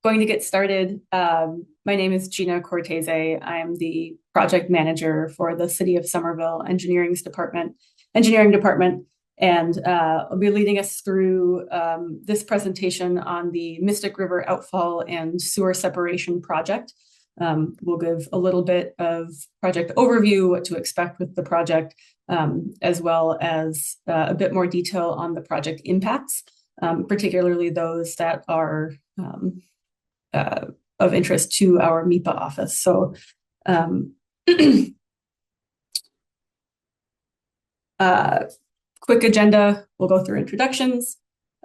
going to get started. My name is Gina Cortese. I'm the project manager for the City of Somerville Engineering Department, and I'll be leading us through this presentation on the Mystic River Outfall and Sewer Separation Project. We'll give a little bit of project overview, what to expect with the project, as well as a bit more detail on the project impacts, particularly those that are of interest to our MIPA office. So quick agenda, we'll go through introductions.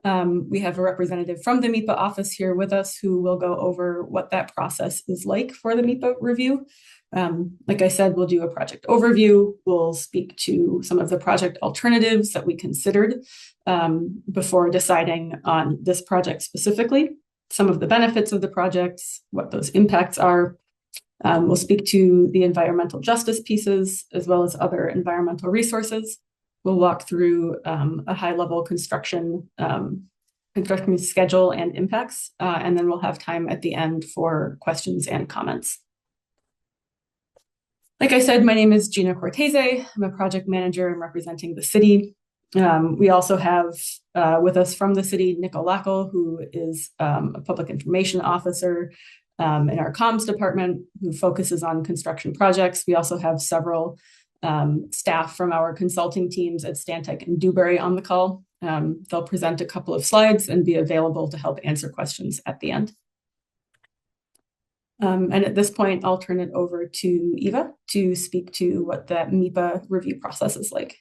We have a representative from the MIPA office here with us who will go over what that process is like for the MIPA review. Like I said, we'll do a project overview. We'll speak to some of the project alternatives that we considered before deciding on this project specifically, some of the benefits of the projects, what those impacts are. We'll speak to the environmental justice pieces as well as other environmental resources. We'll walk through a high-level construction schedule and impacts, and then we'll have time at the end for questions and comments. Like I said, my name is Gina Cortese. I'm a project manager and representing the city. We also have with us from the city, Nick Olackle, who is a public information officer in our comms department who focuses on construction projects. We also have several staff from our consulting teams at Stantec and Dewberry on the call. They'll present a couple of slides and be available to help answer questions at the end. And at this point, I'll turn it over to Eva to speak to what that MIPA review process is like.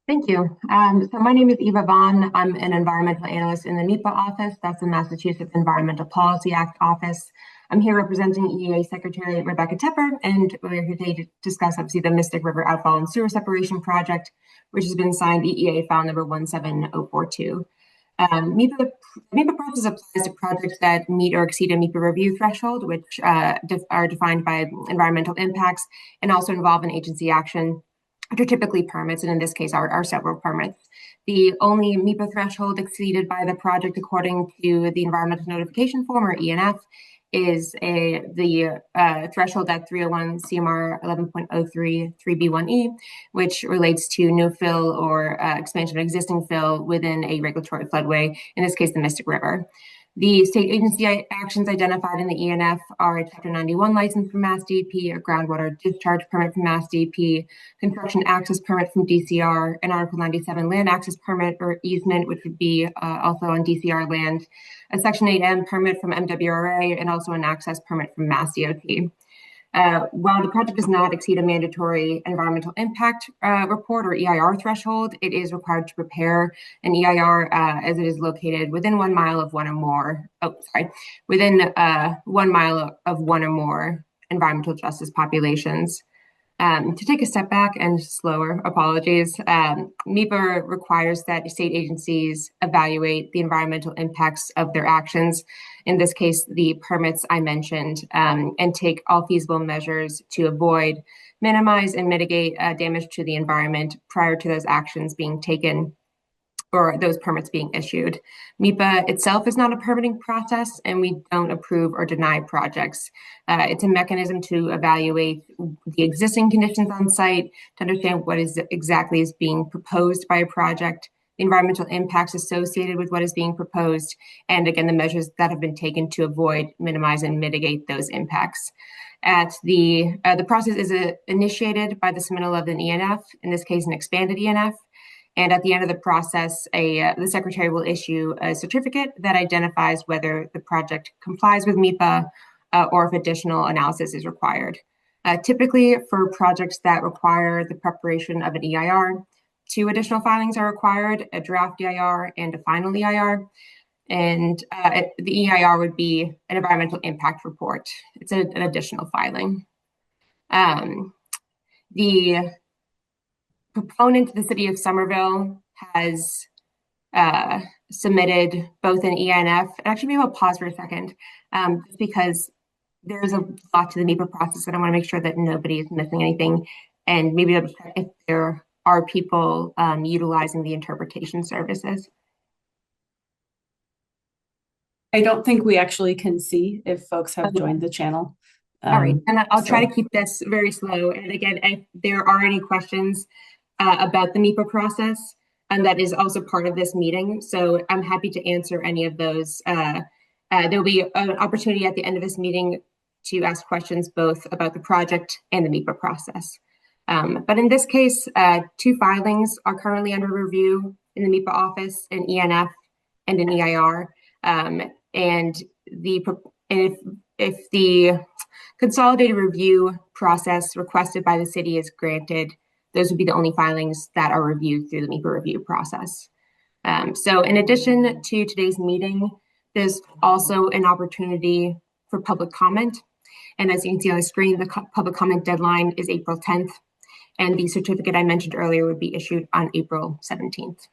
Thank you. So my name is Eva Vaughn. I'm an environmental analyst in the MIPA office. That's the Massachusetts Environmental Policy Act office. I'm here representing EEA Secretary Rebecca Tepper, and we're here today to discuss, obviously, the Mystic River Outfall and Sewer Separation Project, which has been signed EEA file number 17042. MIPA process applies to projects that meet or exceed a MIPA review threshold, which are defined by environmental impacts and also involve an agency action, which are typically permits, and in this case are several permits. The only MIPA threshold exceeded by the project according to the Environmental Notification Form, or ENF, is the threshold at 301 CMR 11.03 3B1E, which relates to new fill or expansion of existing fill within a regulatory floodway, in this case, the Mystic River. The state agency actions identified in the ENF are a Chapter 91 license from Mass DEP, a groundwater discharge permit from Mass DEP, construction access permit from DCR, an Article 97 land access permit or easement, which would be also on DCR land, a Section 8M permit from MWRA, and also an access permit from Mass DOT. While the project does not exceed a mandatory environmental impact report or EIR threshold, it is required to prepare an EIR as it is located within 1 mile of one or more, within 1 mile of one or more environmental justice populations. To take a step back and slower, apologies, MIPA requires that state agencies evaluate the environmental impacts of their actions, in this case, the permits I mentioned, and take all feasible measures to avoid, minimize, and mitigate damage to the environment prior to those actions being taken or those permits being issued. MIPA itself is not a permitting process, and we don't approve or deny projects. It's a mechanism to evaluate the existing conditions on site, to understand what is exactly is being proposed by a project, the environmental impacts associated with what is being proposed, and again, the measures that have been taken to avoid, minimize, and mitigate those impacts. The process is initiated by the submittal of an ENF, in this case, an expanded ENF. And at the end of the process, the secretary will issue a certificate that identifies whether the project complies with MIPA or if additional analysis is required. Typically, for projects that require the preparation of an EIR, 2 additional filings are required, a draft EIR and a final EIR. And the EIR would be an environmental impact report. It's an additional filing. The proponent, the city of Somerville, has submitted both an ENF. Actually, maybe I'll pause for a second, just because there's a lot to the MIPA process, and I want to make sure that nobody is missing anything, and maybe I'll check if there are people utilizing the interpretation services. I don't think we actually can see if folks have joined the channel. All right, and I'll try So to keep this very slow. And again, if there are any questions about the MIPA process, and that is also part of this meeting, so I'm happy to answer any of those. There'll be an opportunity at the end of this meeting to ask questions both about the project and the MIPA process. But in this case, two filings are currently under review in the MIPA office, an ENF and an EIR. And if the consolidated review process requested by the city is granted, those would be the only filings that are reviewed through the MIPA review process. So in addition to today's meeting, there's also an opportunity for public comment. And as you can see on the screen, the public comment deadline is April 10th, and the certificate I mentioned earlier would be issued on April 17th.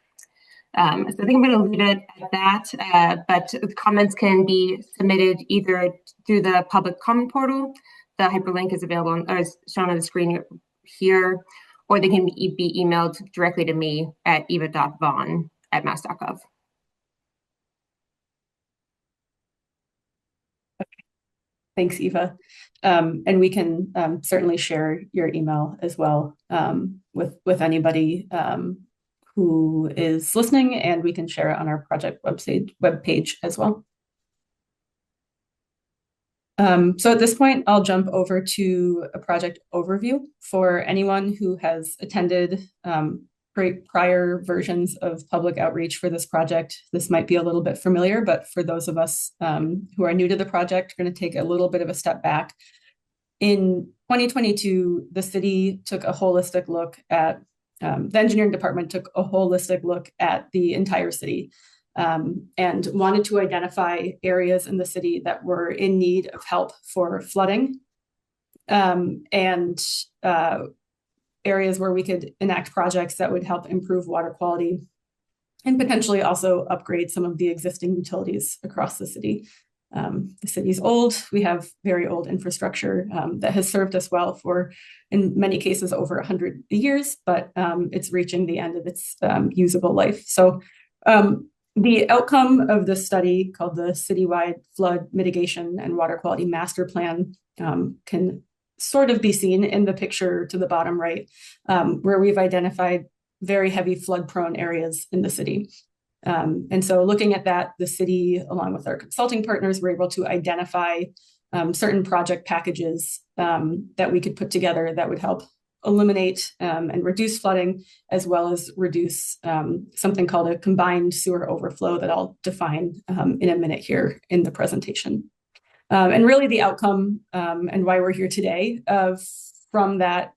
So I think I'm going to leave it at that, but comments can be submitted either through the public comment portal. The hyperlink is available or is shown on the screen here, or they can be emailed directly to me at eva.vaughn@mass.gov. thanks, Eva. And we can certainly share your email as well with anybody who is listening, and we can share it on our project webpage as well. So at this point, I'll jump over to a project overview for anyone who has attended prior versions of public outreach for this project. This might be a little bit familiar, but for those of us who are new to the project, we're going to take a little bit of a step back. In 2022, the city took a holistic look at, the engineering department took a holistic look at the entire city and wanted to identify areas in the city that were in need of help for flooding and areas where we could enact projects that would help improve water quality and potentially also upgrade some of the existing utilities across the city. The city's old. We have very old infrastructure that has served us well for, in many cases, over 100 years, but it's reaching the end of its usable life. So the outcome of this study, called the Citywide Flood Mitigation and Water Quality Master Plan, can sort of be seen in the picture to the bottom right, where we've identified very heavy flood-prone areas in the city. And so looking at that, the city, along with our consulting partners, were able to identify certain project packages that we could put together that would help eliminate and reduce flooding, as well as reduce something called a combined sewer overflow that I'll define in a minute here in the presentation. And really the outcome and why we're here today from that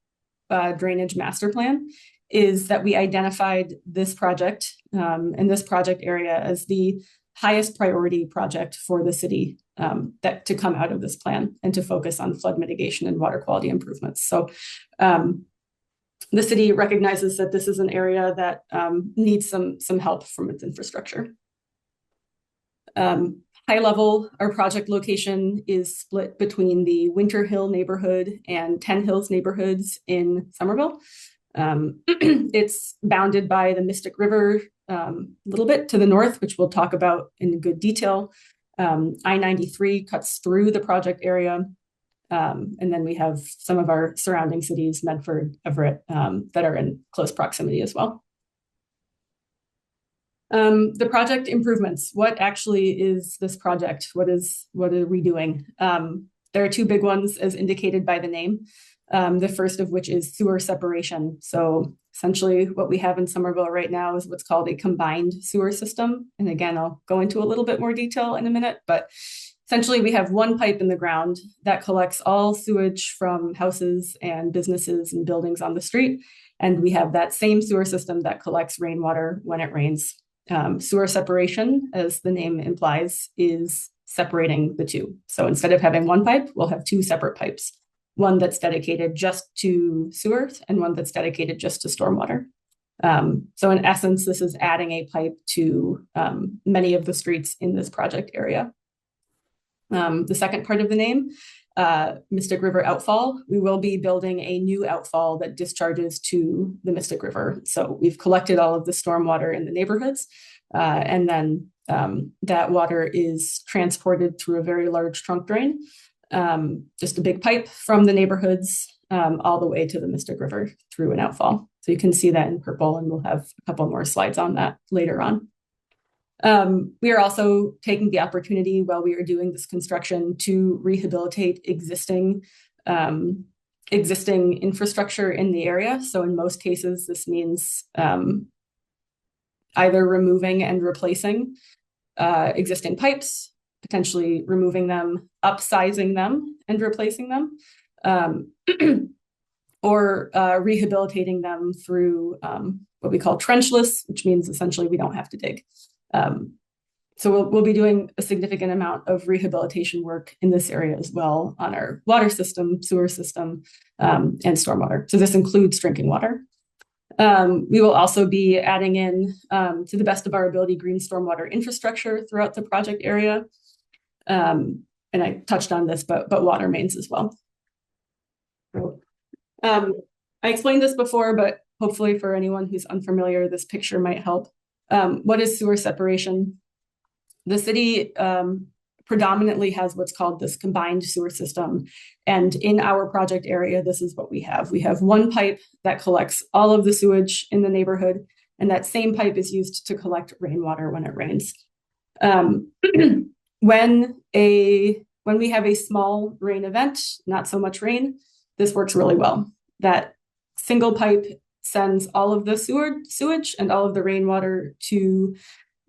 drainage master plan is that we identified this project and this project area as the highest priority project for the city that to come out of this plan and to focus on flood mitigation and water quality improvements. So the city recognizes that this is an area that needs some help from its infrastructure. High level, our project location is split between the Winter Hill neighborhood and Ten Hills neighborhoods in Somerville. It's bounded by the Mystic River a little bit to the north, which we'll talk about in good detail. I-93 cuts through the project area. And then we have some of our surrounding cities, Medford, Everett, that are in close proximity as well. The project improvements. What actually is this project? What are we doing? There are two big ones as indicated by the name. The first of which is sewer separation. So essentially what we have in Somerville right now is what's called a combined sewer system. And again, I'll go into a little bit more detail in a minute, but essentially we have one pipe in the ground that collects all sewage from houses and businesses and buildings on the street. And we have that same sewer system that collects rainwater when it rains. Sewer separation, as the name implies, is separating the two. So instead of having one pipe, we'll have two separate pipes. One that's dedicated just to sewer and one that's dedicated just to stormwater. So in essence, this is adding a pipe to many of the streets in this project area. The second part of the name, Mystic River Outfall, we will be building a new outfall that discharges to the Mystic River. So we've collected all of the stormwater in the neighborhoods, and then that water is transported through a very large trunk drain, just a big pipe from the neighborhoods all the way to the Mystic River through an outfall. So you can see that in purple, and we'll have a couple more slides on that later on. We are also taking the opportunity while we are doing this construction to rehabilitate existing infrastructure in the area. So in most cases, this means either removing and replacing existing pipes, potentially removing them, upsizing them, and replacing them, or rehabilitating them through what we call trenchless, which means essentially we don't have to dig. So we'll be doing a significant amount of rehabilitation work in this area as well on our water system, sewer system, and stormwater. So this includes drinking water. We will also be adding in, to the best of our ability, green stormwater infrastructure throughout the project area. And I touched on this, but water mains as well. I explained this before, but hopefully for anyone who's unfamiliar, this picture might help. What is sewer separation? The city predominantly has what's called this combined sewer system. And in our project area, this is what we have. We have one pipe that collects all of the sewage in the neighborhood, and that same pipe is used to collect rainwater when it rains. When we have a small rain event, not so much rain, this works really well. That single pipe sends all of the sewage and all of the rainwater to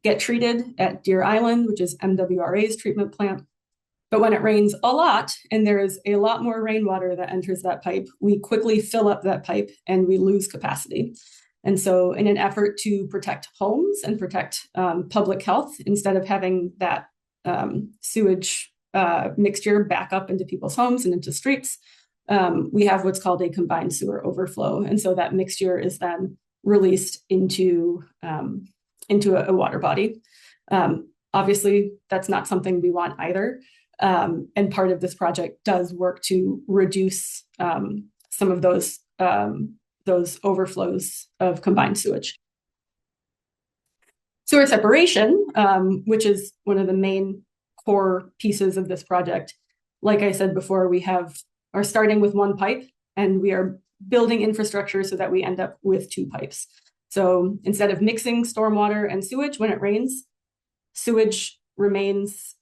get treated at Deer Island, which is MWRA's treatment plant. But when it rains a lot and there is a lot more rainwater that enters that pipe, we quickly fill up that pipe and we lose capacity. And so in an effort to protect homes and protect public health, instead of having that sewage mixture back up into people's homes and into streets, we have what's called a combined sewer overflow. And so that mixture is then released into a water body. Obviously, that's not something we want either. And part of this project does work to reduce some of those overflows of combined sewage. Sewer separation, which is one of the main core pieces of this project. Like I said before, we are starting with one pipe, and we are building infrastructure so that we end up with two pipes. So instead of mixing stormwater and sewage when it rains, sewage remains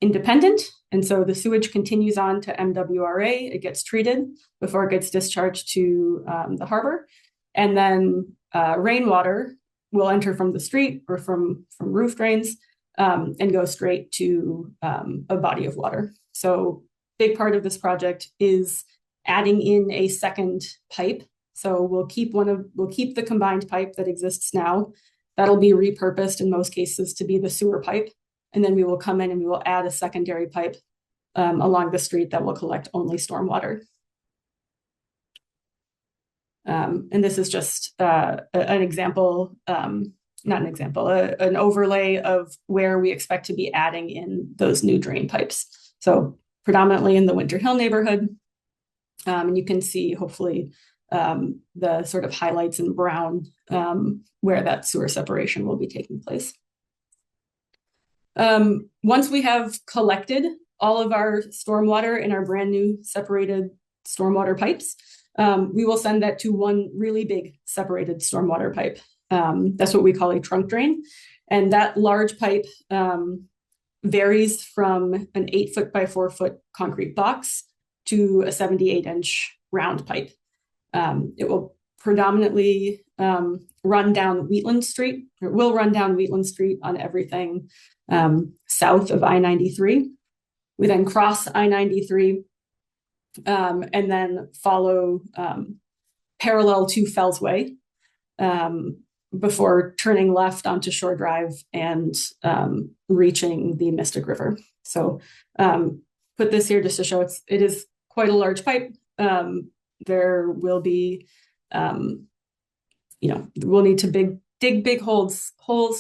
independent. And so the sewage continues on to MWRA. It gets treated before it gets discharged to the harbor. And then rainwater will enter from the street or from roof drains and go straight to a body of water. So big part of this project is adding in a second pipe. So we'll keep the combined pipe that exists now. That'll be repurposed in most cases to be the sewer pipe. And then we will come in and we will add a secondary pipe along the street that will collect only stormwater. And this is just an example, not an example, an overlay of where we expect to be adding in those new drain pipes. So predominantly in the Winter Hill neighborhood. And you can see hopefully the sort of highlights in brown where that sewer separation will be taking place. Once we have collected all of our stormwater in our brand new separated stormwater pipes, we will send that to one really big separated stormwater pipe. That's what we call a trunk drain. And that large pipe varies from an 8-foot by 4-foot concrete box to a 78-inch round pipe. It will predominantly run down Wheatland Street, or will run down Wheatland Street on everything south of I-93. We then cross I-93 and then follow parallel to Fells Way before turning left onto Shore Drive and reaching the Mystic River. So put this here just to show it is quite a large pipe. There will be, we'll need to dig big holes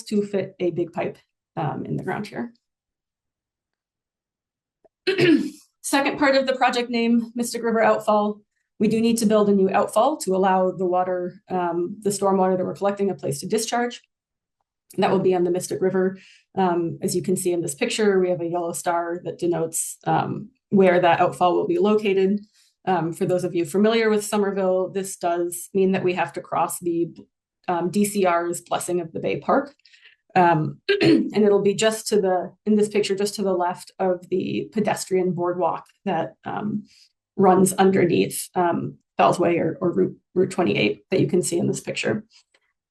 to fit a big pipe in the ground here. Second part of the project name, Mystic River Outfall. We do need to build a new outfall to allow the water, the stormwater that we're collecting, a place to discharge. That will be on the Mystic River. As you can see in this picture, we have a yellow star that denotes where that outfall will be located. For those of you familiar with Somerville, this does mean that we have to cross the DCR's Blessing of the Bay Park. And it'll be just to the, in this picture, just to the left of the pedestrian boardwalk that runs underneath Fellsway or Route 28 that you can see in this picture.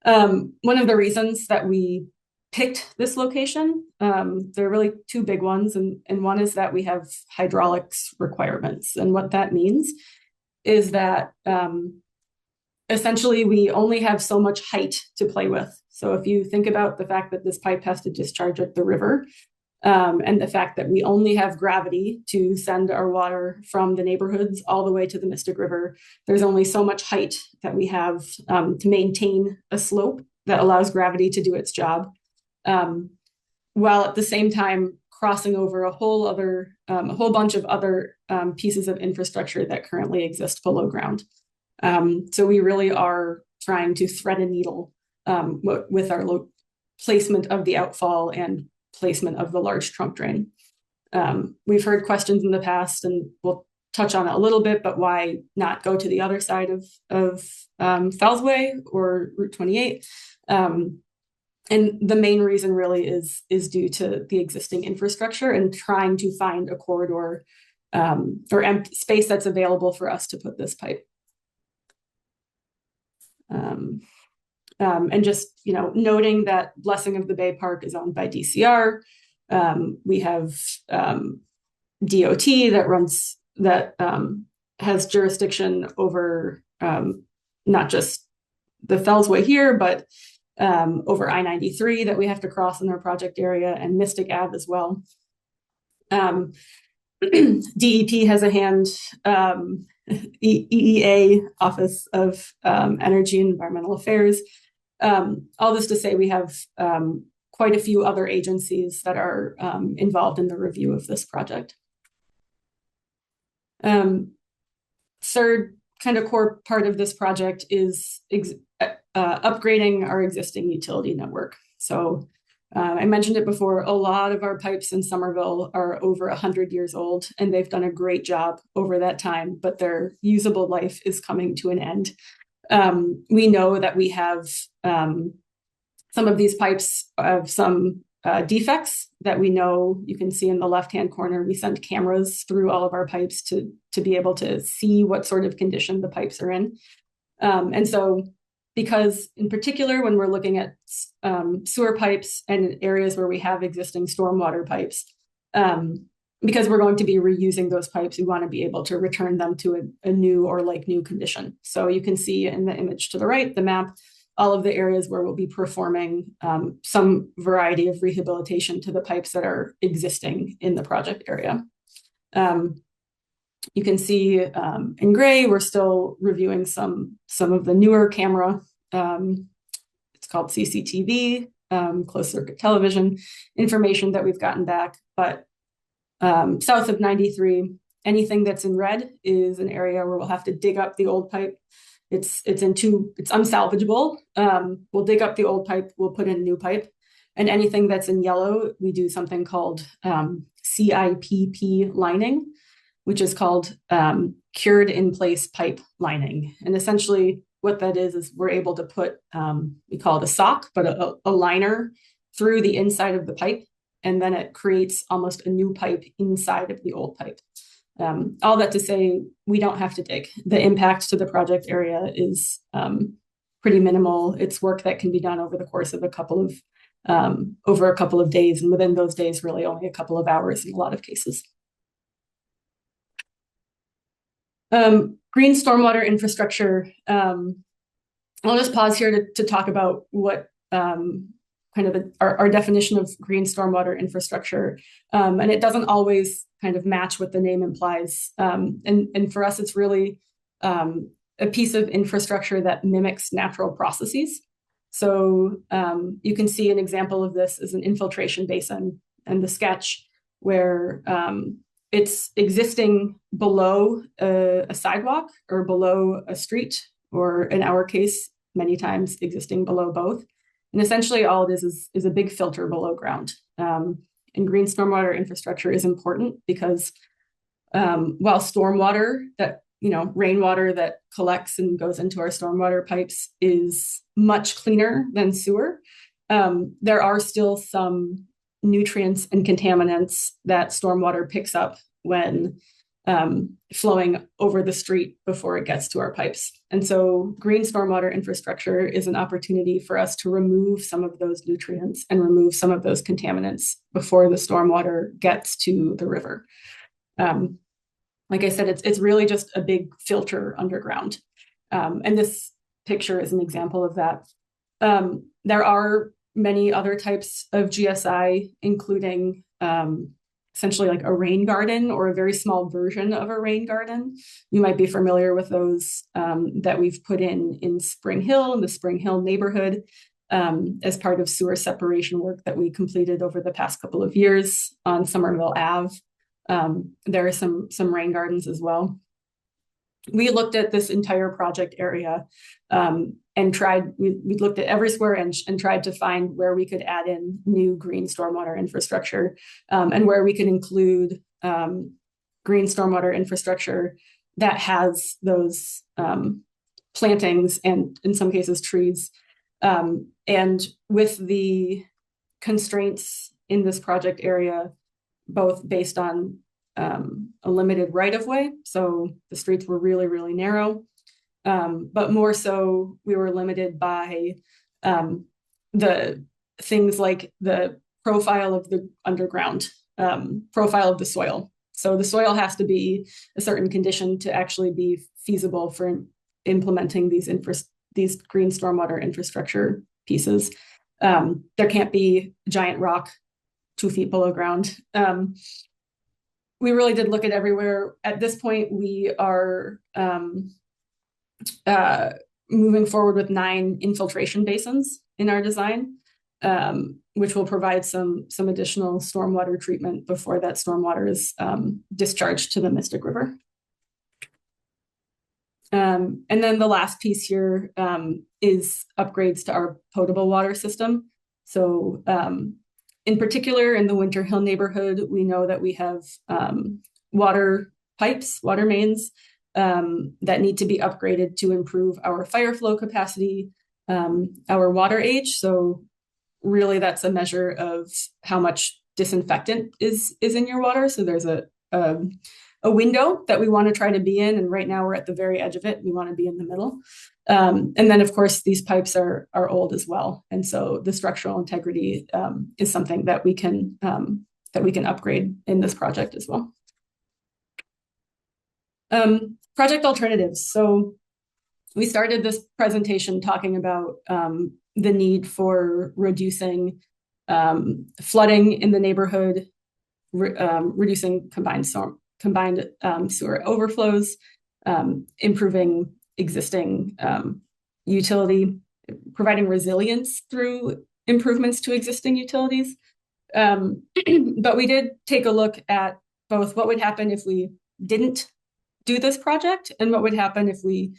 One of the reasons that we picked this location, there are really two big ones, and one is that we have hydraulics requirements. And what that means is that essentially we only have so much height to play with. So if you think about the fact that this pipe has to discharge at the river, and the fact that we only have gravity to send our water from the neighborhoods all the way to the Mystic River, there's only so much height that we have to maintain a slope that allows gravity to do its job, while at the same time crossing over a whole bunch of other pieces of infrastructure that currently exist below ground. So we really are trying to thread a needle with our placement of the outfall and placement of the large trunk drain. We've heard questions in the past, and we'll touch on it a little bit, but why not go to the other side of Fellsway or Route 28? And the main reason really is due to the existing infrastructure and trying to find a corridor or empty space that's available for us to put this pipe. And just, noting that Blessing of the Bay Park is owned by DCR. We have DOT that has jurisdiction over not just the Fellsway here, but over I-93 that we have to cross in our project area, and Mystic Ave as well. DEP has a hand, EEA, Office of Energy and Environmental Affairs. All this to say we have quite a few other agencies that are involved in the review of this project. Third kind of core part of this project is upgrading our existing utility network. So I mentioned it before, a lot of our pipes in Somerville are over 100 years old, and they've done a great job over that time, but their usable life is coming to an end. We know that we have some of these pipes have some defects that we know. You can see in the left-hand corner, we send cameras through all of our pipes to be able to see what sort of condition the pipes are in. And so because in particular, when we're looking at sewer pipes and areas where we have existing stormwater pipes, because we're going to be reusing those pipes, we want to be able to return them to a new or like new condition. So you can see in the image to the right, the map, all of the areas where we'll be performing some variety of rehabilitation to the pipes that are existing in the project area. You can see in gray, we're still reviewing some of the newer camera. It's called CCTV, closed circuit television information that we've gotten back. But south of 93, anything that's in red is an area where we'll have to dig up the old pipe. It's unsalvageable. We'll dig up the old pipe, we'll put in a new pipe. And anything that's in yellow, we do something called CIPP lining, which is called cured in place pipe lining. And essentially what that is we're able to put, we call it a sock, but a liner through the inside of the pipe. And then it creates almost a new pipe inside of the old pipe. All that to say, we don't have to dig. The impact to the project area is pretty minimal. It's work that can be done over the course of a couple of days, and within those days, really only a couple of hours in a lot of cases. Green stormwater infrastructure. I'll just pause here to talk about what kind of our definition of green stormwater infrastructure. And it doesn't always kind of match what the name implies. And for us, it's really a piece of infrastructure that mimics natural processes. So you can see an example of this is an infiltration basin and the sketch where it's existing below a sidewalk or below a street, or in our case, many times existing below both. And essentially all it is a big filter below ground. And green stormwater infrastructure is important because while stormwater, that rainwater that collects and goes into our stormwater pipes, is much cleaner than sewer, there are still some nutrients and contaminants that stormwater picks up when flowing over the street before it gets to our pipes. And so green stormwater infrastructure is an opportunity for us to remove some of those nutrients and remove some of those contaminants before the stormwater gets to the river. Like I said, it's really just a big filter underground. And this picture is an example of that. There are many other types of GSI, including essentially like a rain garden or a very small version of a rain garden. You might be familiar with those that we've put in Spring Hill, in the Spring Hill neighborhood, as part of sewer separation work that we completed over the past couple of years on Somerville Ave. There are some rain gardens as well. We looked at this entire project area and we looked at every square inch and tried to find where we could add in new green stormwater infrastructure, and where we could include green stormwater infrastructure that has those plantings and in some cases trees. And with the constraints in this project area, both based on a limited right-of-way, so the streets were really, really narrow, but more so we were limited by the things like the profile of the underground, profile of the soil. So the soil has to be a certain condition to actually be feasible for implementing these green stormwater infrastructure pieces. There can't be giant rock 2 feet below ground. We really did look at everywhere. At this point, we are moving forward with 9 infiltration basins in our design, which will provide some additional stormwater treatment before that stormwater is discharged to the Mystic River. And then the last piece here is upgrades to our potable water system. So in particular, in the Winter Hill neighborhood, we know that we have water pipes, water mains that need to be upgraded to improve our fire flow capacity, our water age. So really that's a measure of how much disinfectant is in your water. So there's a window that we want to try to be in. And right now we're at the very edge of it. We want to be in the middle. And then of course, these pipes are old as well. And so the structural integrity is something that we can upgrade in this project as well. Project alternatives. So we started this presentation talking about the need for reducing flooding in the neighborhood, reducing combined sewer overflows, improving existing utility, providing resilience through improvements to existing utilities. But we did take a look at both what would happen if we didn't do this project and what would happen if we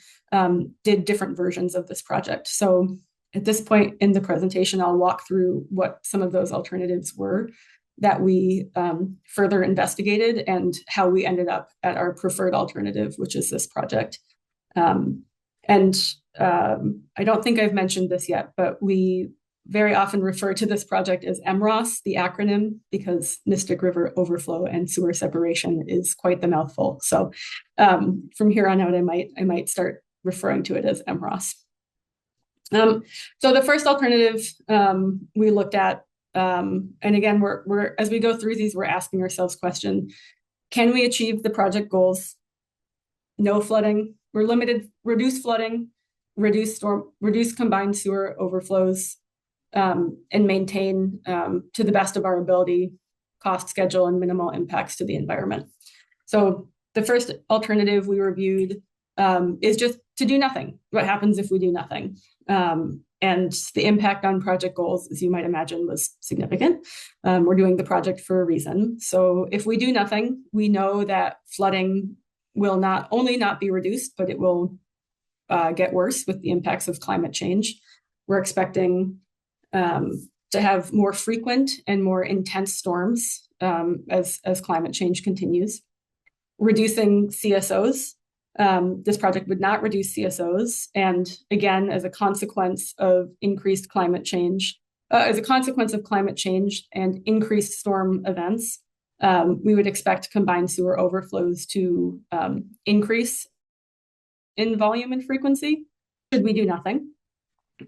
did different versions of this project. So at this point in the presentation, I'll walk through what some of those alternatives were that we further investigated and how we ended up at our preferred alternative, which is this project. And I don't think I've mentioned this yet, but we very often refer to this project as MROS, the acronym, because Mystic River Overflow and Sewer Separation is quite the mouthful. So from here on out, I might start referring to it as MROS. So the first alternative we looked at, and again, we're as we go through these, we're asking ourselves question: can we achieve the project goals? No flooding. We're limited. Reduce flooding. Reduce combined sewer overflows. And maintain, to the best of our ability, cost, schedule, and minimal impacts to the environment. So the first alternative we reviewed is just to do nothing. What happens if we do nothing? And the impact on project goals, as you might imagine, was significant. We're doing the project for a reason. So if we do nothing, we know that flooding will not only not be reduced, but it will get worse with the impacts of climate change. We're expecting to have more frequent and more intense storms as climate change continues. Reducing CSOs. This project would not reduce CSOs. And again, as a consequence of increased climate change, as a consequence of climate change and increased storm events, we would expect combined sewer overflows to increase in volume and frequency should we do nothing.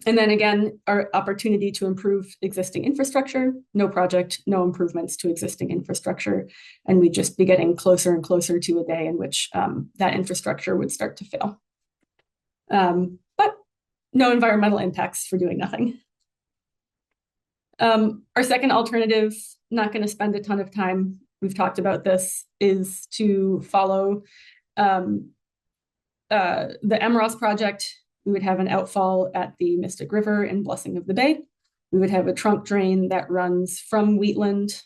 And then again, our opportunity to improve existing infrastructure, no project, no improvements to existing infrastructure. And we'd just be getting closer and closer to a day in which that infrastructure would start to fail. But no environmental impacts for doing nothing. Our second alternative, not going to spend a ton of time, we've talked about this, is to follow the MROS project. We would have an outfall at the Mystic River in Blessing of the Bay. We would have a trunk drain that runs from Wheatland,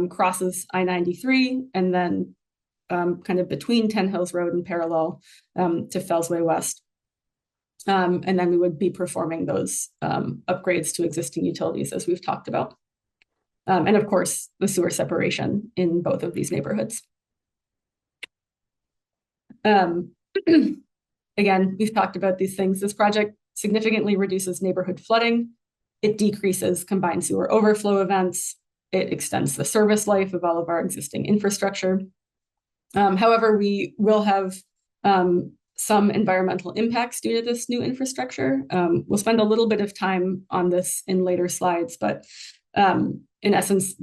crosses I-93, and then kind of between Ten Hills Road and parallel to Fellsway West. And then we would be performing those upgrades to existing utilities as we've talked about. And of course, the sewer separation in both of these neighborhoods. Again, we've talked about these things. This project significantly reduces neighborhood flooding. It decreases combined sewer overflow events. It extends the service life of all of our existing infrastructure. However, we will have some environmental impacts due to this new infrastructure. We'll spend a little bit of time on this in later slides, but in essence,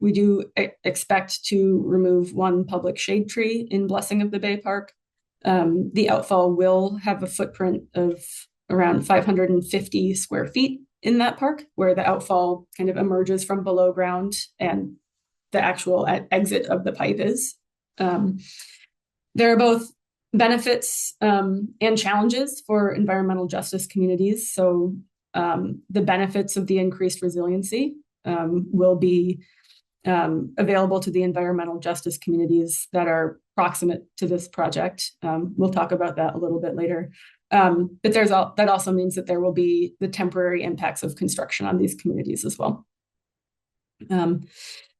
we do expect to remove one public shade tree in Blessing of the Bay Park. The outfall will have a footprint of around 550 square feet in that park, where the outfall kind of emerges from below ground and the actual exit of the pipe is. There are both benefits and challenges for environmental justice communities. So the benefits of the increased resiliency will be available to the environmental justice communities that are proximate to this project. We'll talk about that a little bit later. But that also means that there will be the temporary impacts of construction on these communities as well. And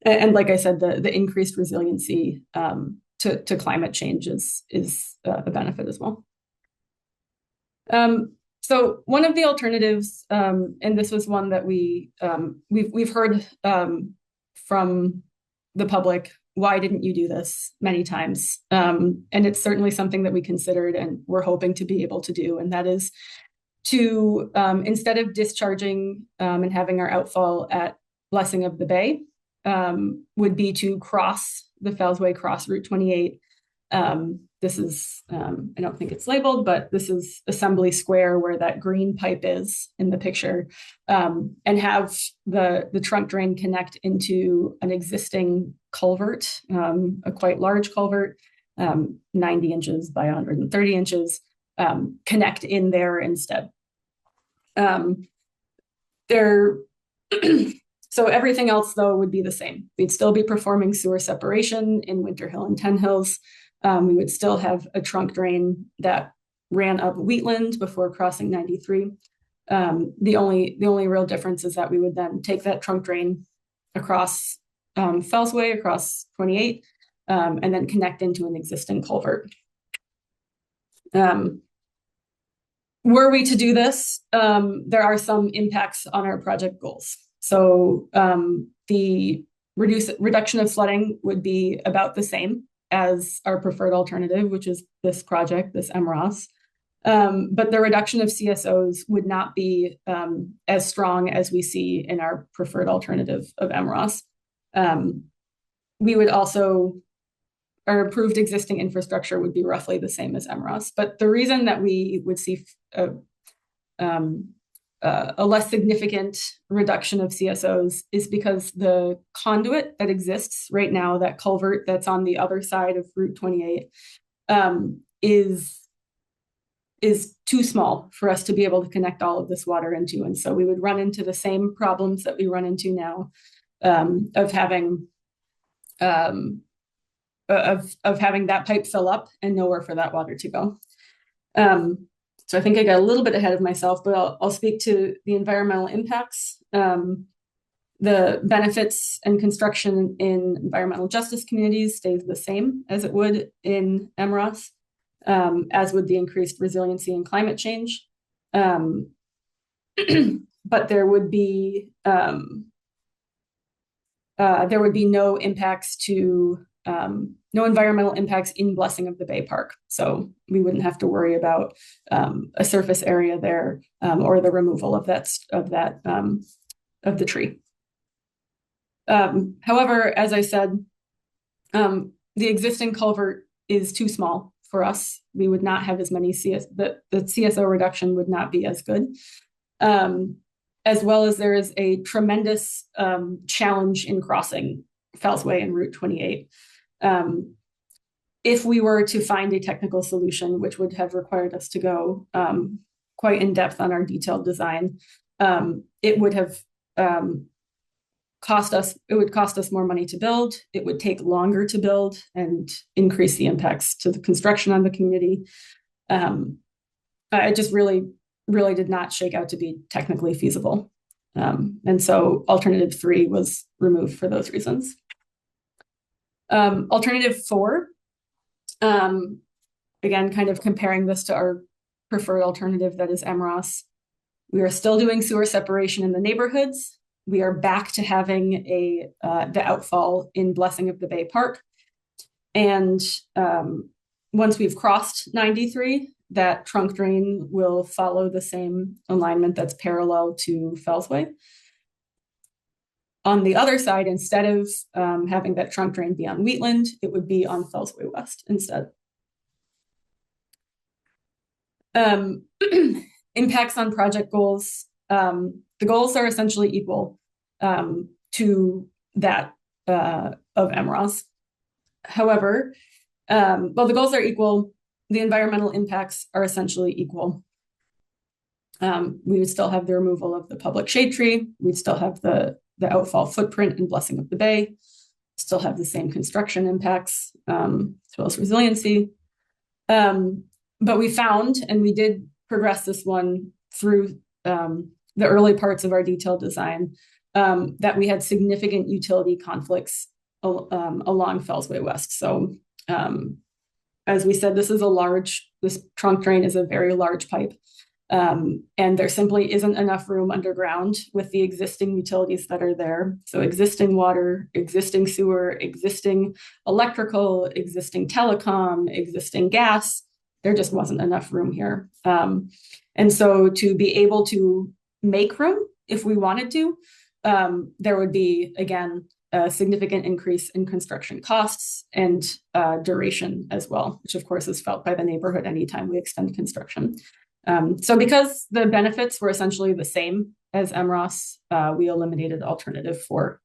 like I said, the increased resiliency to climate change is a benefit as well. So one of the alternatives, and this was one that we've heard from the public, why didn't you do this, many times? And it's certainly something that we considered and we're hoping to be able to do. And that is to, instead of discharging and having our outfall at Blessing of the Bay, would be to cross the Fellsway, cross Route 28. This is, I don't think it's labeled, but this is Assembly Square where that green pipe is in the picture, and have the trunk drain connect into an existing culvert, a quite large culvert, 90 inches by 130 inches, connect in there instead. So everything else, though, would be the same. We'd still be performing sewer separation in Winter Hill and Ten Hills. We would still have a trunk drain that ran up Wheatland before crossing 93. The only real difference is that we would then take that trunk drain across Fellsway, across 28, and then connect into an existing culvert. Were we to do this, there are some impacts on our project goals. So the reduction of flooding would be about the same as our preferred alternative, which is this project, this MROS. But the reduction of CSOs would not be as strong as we see in our preferred alternative of MROS. We would also, our improved existing infrastructure would be roughly the same as MROS. But the reason that we would see a less significant reduction of CSOs is because the conduit that exists right now, that culvert that's on the other side of Route 28, is too small for us to be able to connect all of this water into. And so we would run into the same problems that we run into now, of having that pipe fill up and nowhere for that water to go. So I think I got a little bit ahead of myself, but I'll speak to the environmental impacts The benefits and construction in environmental justice communities stays the same as it would in MROS, as would the increased resiliency in climate change. But there would be no impacts to no environmental impacts in Blessing of the Bay Park. So we wouldn't have to worry about a surface area there or the removal of the tree. However, as I said, the existing culvert is too small for us. We would not have as many the CSO reduction would not be as good. As well as there is a tremendous challenge in crossing Fellsway and Route 28. If we were to find a technical solution, which would have required us to go quite in depth on our detailed design, it would have cost us more money to build. It would take longer to build and increase the impacts to the construction on the community. It just really did not shake out to be technically feasible. And so alternative 3 was removed for those reasons. Alternative 4, again, kind of comparing this to our preferred alternative, that is MROS. We are still doing sewer separation in the neighborhoods. We are back to having the outfall in Blessing of the Bay Park. And once we've crossed 93, that trunk drain will follow the same alignment that's parallel to Fellsway. On the other side, instead of having that trunk drain be on Wheatland, it would be on Fellsway West instead. Impacts on project goals. The goals are essentially equal to that of MROS. However, well, the goals are equal. The environmental impacts are essentially equal. We would still have the removal of the public shade tree. We'd still have the outfall footprint and Blessing of the Bay. Still have the same construction impacts, as well as resiliency. But we found, and we did progress this one through the early parts of our detailed design, that we had significant utility conflicts along Fellsway West. So as we said, this trunk drain is a very large pipe. And there simply isn't enough room underground with the existing utilities that are there. So existing water, existing sewer, existing electrical, existing telecom, existing gas, there just wasn't enough room here. And so to be able to make room, if we wanted to, there would be, again, a significant increase in construction costs and duration as well, which of course is felt by the neighborhood anytime we extend construction. So because the benefits were essentially the same as MROS, we eliminated alternative 4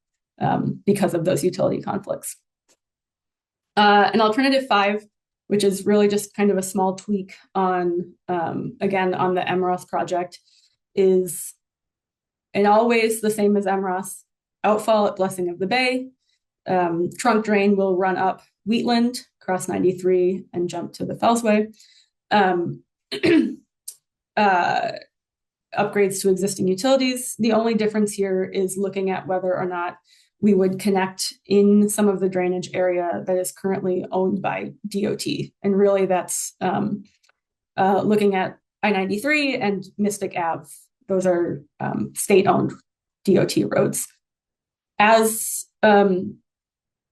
because of those utility conflicts. And alternative 5, which is really just kind of a small tweak on, again, on the MROS project, is in all ways the same as MROS. Outfall at Blessing of the Bay. Trunk drain will run up Wheatland, cross 93, and jump to the Fellsway. Upgrades to existing utilities. The only difference here is looking at whether or not we would connect in some of the drainage area that is currently owned by DOT. And really that's looking at I-93 and Mystic Ave. Those are state-owned DOT roads. As the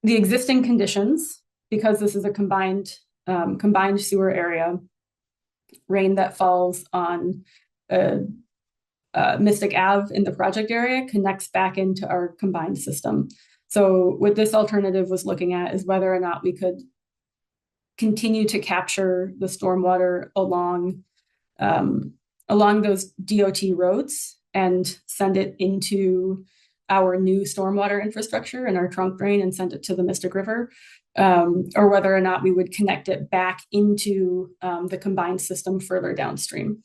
existing conditions, because this is a combined sewer area, rain that falls on Mystic Ave in the project area connects back into our combined system. So what this alternative was looking at is whether or not we could continue to capture the stormwater along those DOT roads and send it into our new stormwater infrastructure and our trunk drain and send it to the Mystic River, or whether or not we would connect it back into the combined system further downstream.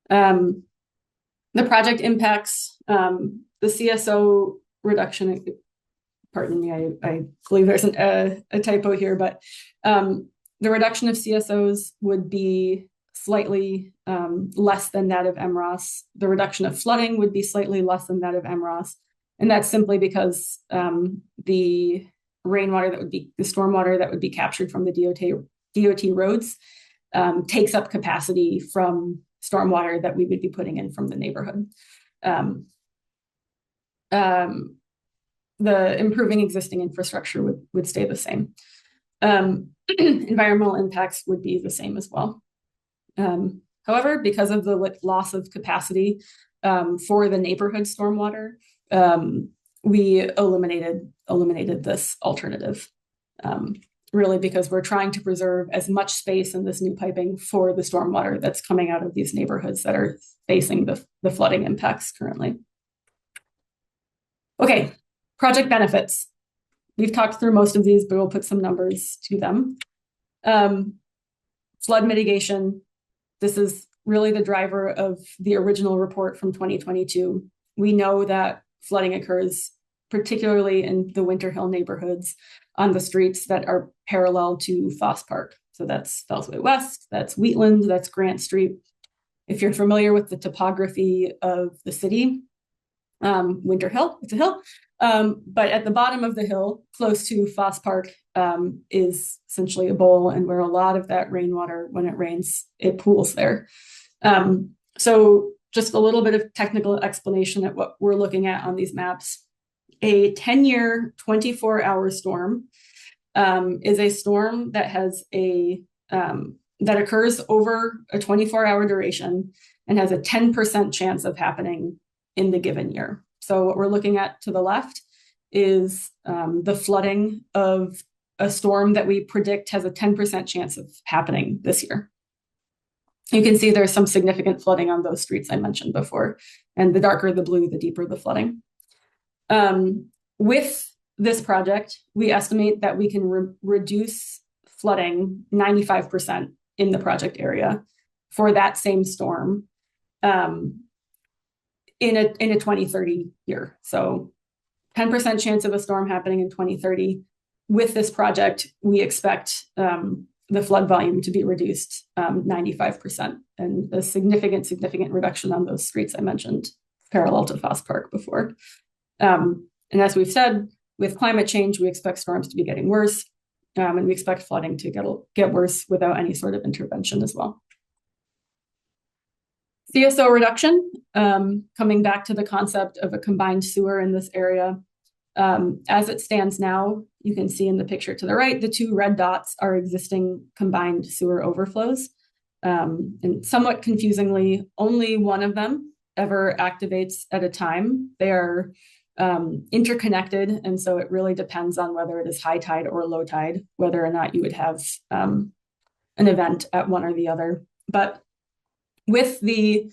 The project impacts, the CSO reduction, pardon me, I believe there's a typo here, but the reduction of CSOs would be slightly less than that of MROS. The reduction of flooding would be slightly less than that of MROS. And that's simply because the rainwater that would be, the stormwater that would be captured from the DOT roads takes up capacity from stormwater that we would be putting in from the neighborhood. The improving existing infrastructure would stay the same. Environmental impacts would be the same as well. However, because of the loss of capacity for the neighborhood stormwater, we eliminated this alternative, really because we're trying to preserve as much space in this new piping for the stormwater that's coming out of these neighborhoods that are facing the flooding impacts currently. Okay, project benefits. We've talked through most of these, but we'll put some numbers to them. Flood mitigation. This is really the driver of the original report from 2022. We know that flooding occurs particularly in the Winter Hill neighborhoods on the streets that are parallel to Foss Park. So that's Fellsway West, that's Wheatland, that's Grant Street. If you're familiar with the topography of the city, Winter Hill, it's a hill. But at the bottom of the hill, close to Foss Park, is essentially a bowl, and where a lot of that rainwater, when it rains, it pools there. So just a little bit of technical explanation at what we're looking at on these maps. A 10-year, 24-hour storm is a storm that has that occurs over a 24-hour duration and has a 10% chance of happening in the given year. So what we're looking at to the left is the flooding of a storm that we predict has a 10% chance of happening this year. You can see there's some significant flooding on those streets I mentioned before, and the darker the blue, the deeper the flooding. With this project, we estimate that we can reduce flooding 95% in the project area for that same storm in a 2030 year. So 10% chance of a storm happening in 2030. With this project, we expect the flood volume to be reduced 95%, and a significant reduction on those streets I mentioned, parallel to Foss Park before. And as we've said, with climate change, we expect storms to be getting worse, and we expect flooding to get worse without any sort of intervention as well. CSO reduction, coming back to the concept of a combined sewer in this area. As it stands now, you can see in the picture to the right, the two red dots are existing combined sewer overflows. And somewhat confusingly, only one of them ever activates at a time. They are interconnected, and so it really depends on whether it is high tide or low tide, whether or not you would have an event at one or the other. But with the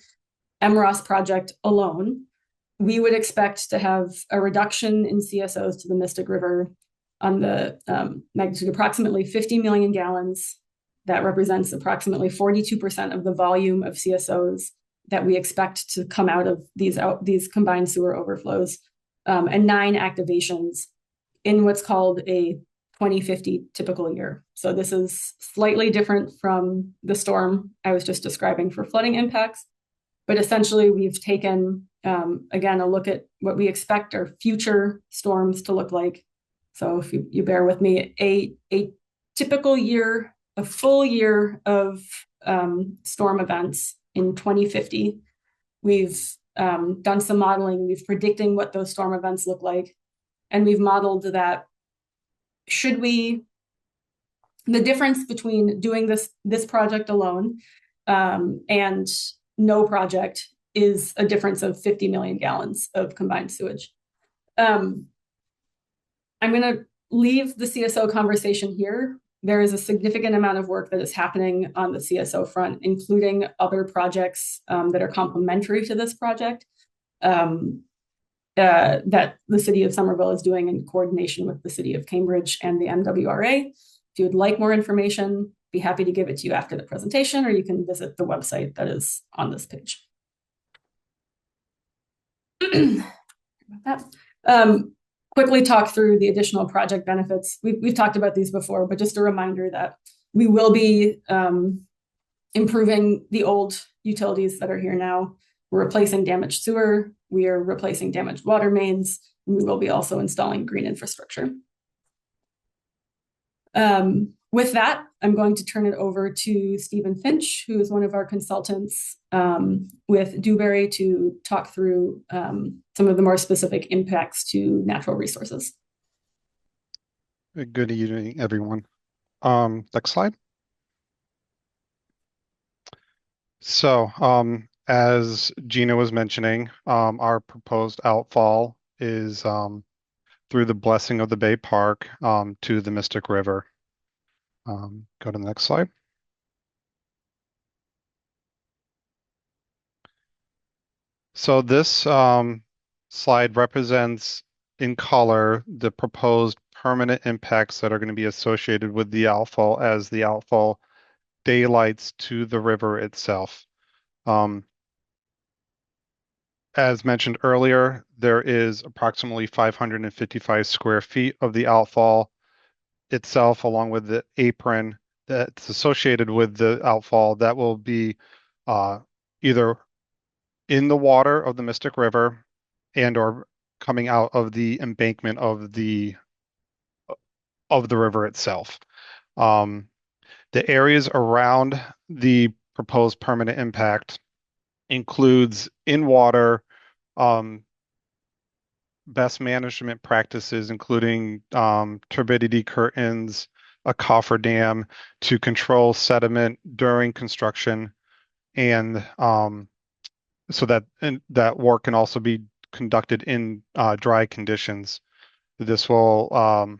MROS project alone, we would expect to have a reduction in CSOs to the Mystic River on the magnitude approximately 50 million gallons. That represents approximately 42% of the volume of CSOs that we expect to come out of these combined sewer overflows, and 9 activations in what's called a 2050 typical year. So this is slightly different from the storm I was just describing for flooding impacts, but essentially we've taken, again, a look at what we expect our future storms to look like. So if you bear with me, a typical year, a full year of storm events in 2050, we've done some modeling, we've predicting what those storm events look like, and we've modeled that the difference between doing this project alone and no project is a difference of 50 million gallons of combined sewage. I'm going to leave the CSO conversation here. There is a significant amount of work that is happening on the CSO front, including other projects that are complementary to this project that the city of Somerville is doing in coordination with the city of Cambridge and the MWRA. If you would like more information, be happy to give it to you after the presentation, or you can visit the website that is on this page. Quickly talk through the additional project benefits. We've talked about these before, but just a reminder that we will be improving the old utilities that are here now. We're replacing damaged sewer. We are replacing damaged water mains. And we will be also installing green infrastructure. With that, I'm going to turn it over to Stephen Finch, who is one of our consultants with Dewberry, to talk through some of the more specific impacts to natural resources. Good evening, everyone. Next slide. So, as Gina was mentioning, our proposed outfall is through the blessing of the Bay Park to the Mystic River. Go to the next slide. So this slide represents in color the proposed permanent impacts that are going to be associated with the outfall as the outfall daylights to the river itself. As mentioned earlier, there is approximately 555 square feet of the outfall itself, along with the apron that's associated with the outfall that will be either in the water of the Mystic River and or coming out of the embankment of the river itself. The areas around the proposed permanent impact includes in water best management practices, including turbidity curtains, a cofferdam to control sediment during construction, and so that work can also be conducted in dry conditions. This will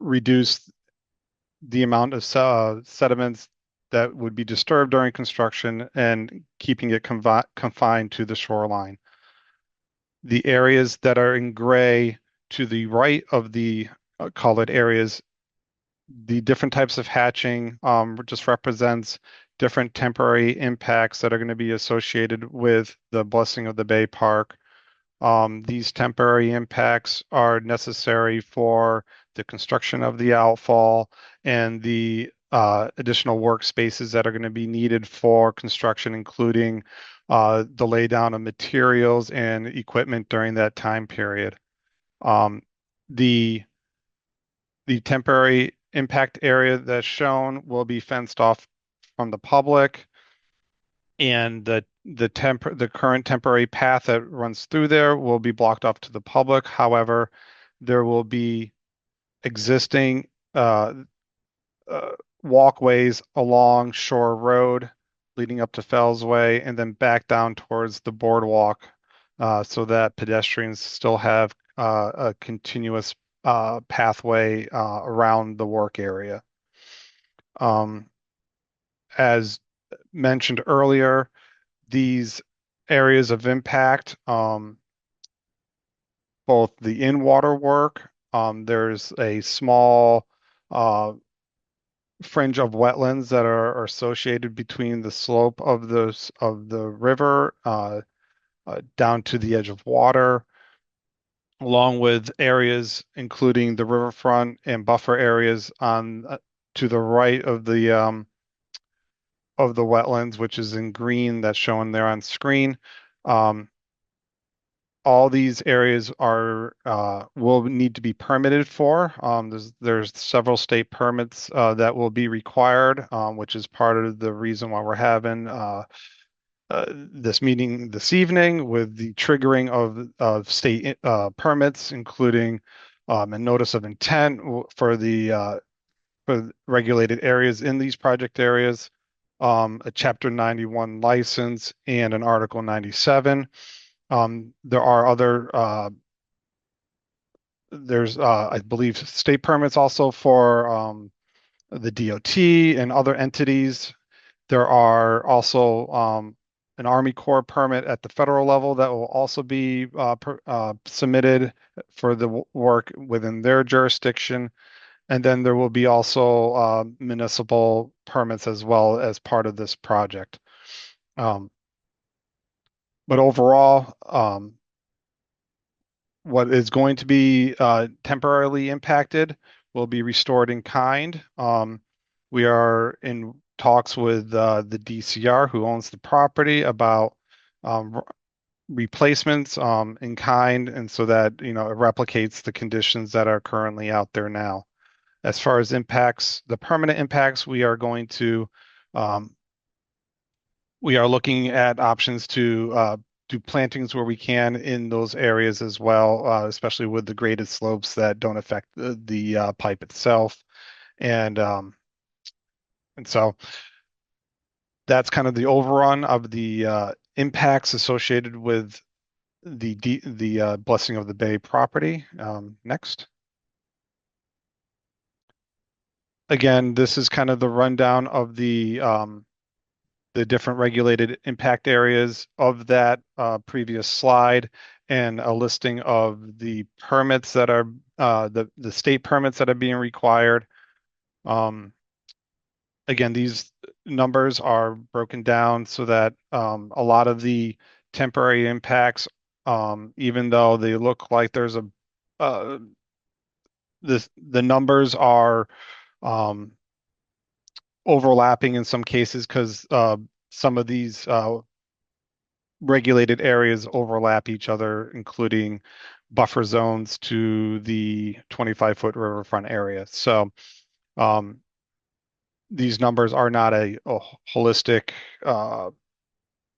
reduce the amount of sediments that would be disturbed during construction and keeping it confined to the shoreline. The areas that are in gray to the right of the colored areas, the different types of hatching just represents different temporary impacts that are going to be associated with the blessing of the Bay Park. These temporary impacts are necessary for the construction of the outfall and the additional workspaces that are going to be needed for construction, including the laydown of materials and equipment during that time period. The temporary impact area that's shown will be fenced off from the public, and the current temporary path that runs through there will be blocked off to the public. However, there will be existing walkways along Shore Road leading up to Fellsway and then back down towards the boardwalk so that pedestrians still have a continuous pathway around the work area. As mentioned earlier, these areas of impact, both the in-water work, there's a small fringe of wetlands that are associated between the slope of the river down to the edge of water, along with areas including the riverfront and buffer areas on to the right of the wetlands, which is in green, that's shown there on screen. All these areas are will need to be permitted for. There's several state permits that will be required, which is part of the reason why we're having this meeting this evening with the triggering of state permits, including a notice of intent for the regulated areas in these project areas, a Chapter 91 license, and an Article 97. There are other, there's, I believe, state permits also for the DOT and other entities. There are also an Army Corps permit at the federal level that will also be submitted for the work within their jurisdiction. And then there will be also municipal permits as well as part of this project. But overall, what is going to be temporarily impacted will be restored in kind. We are in talks with the DCR who owns the property about replacements in kind, and so that it replicates the conditions that are currently out there now. As far as impacts, the permanent impacts, um, we are looking at options to do plantings where we can in those areas as well, especially with the graded slopes that don't affect the pipe itself. And so that's kind of the overrun of the impacts associated with the Blessing of the Bay property. Next. Again, this is kind of the rundown of the different regulated impact areas of that previous slide, and a listing of the permits that are the state permits that are being required. Again, these numbers are broken down so that a lot of the temporary impacts, even though they look like there's uh, the numbers are um, overlapping in some cases because some of these regulated areas overlap each other, including buffer zones to the 25-foot riverfront area. So these numbers are not a holistic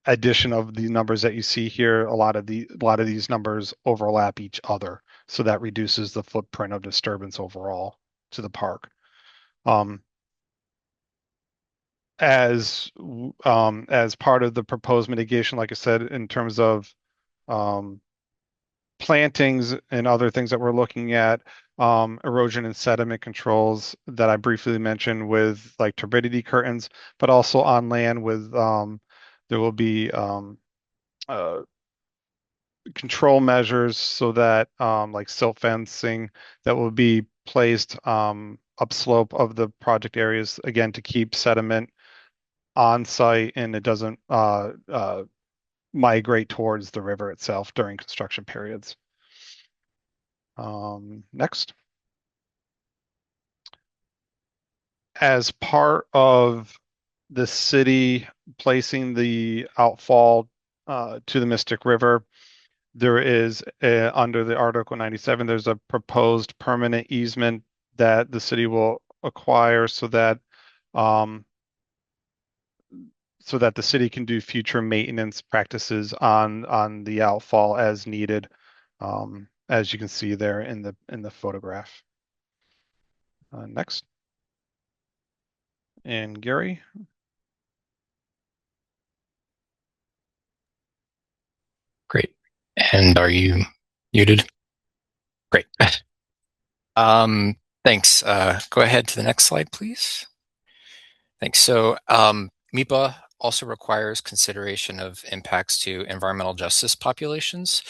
addition of the numbers that you see here. A lot of these numbers overlap each other, so that reduces the footprint of disturbance overall to the park. As part of the proposed mitigation, like I said, in terms of um, plantings and other things that we're looking at, erosion and sediment controls that I briefly mentioned with like turbidity curtains, but also on land with there will be uh, control measures so that like silt fencing that will be placed upslope of the project areas, again, to keep sediment on site and it doesn't migrate towards the river itself during construction periods. Next. As part of the city placing the outfall to the Mystic River, there is under the Article 97, there's a proposed permanent easement that the city will acquire um, so that the city can do future maintenance practices on the outfall as needed, as you can see there in the photograph. Next. And Gary. Great. And are you muted? Great. Thanks. Go ahead to the next slide, please. Thanks. So MIPA also requires consideration of impacts to environmental justice populations.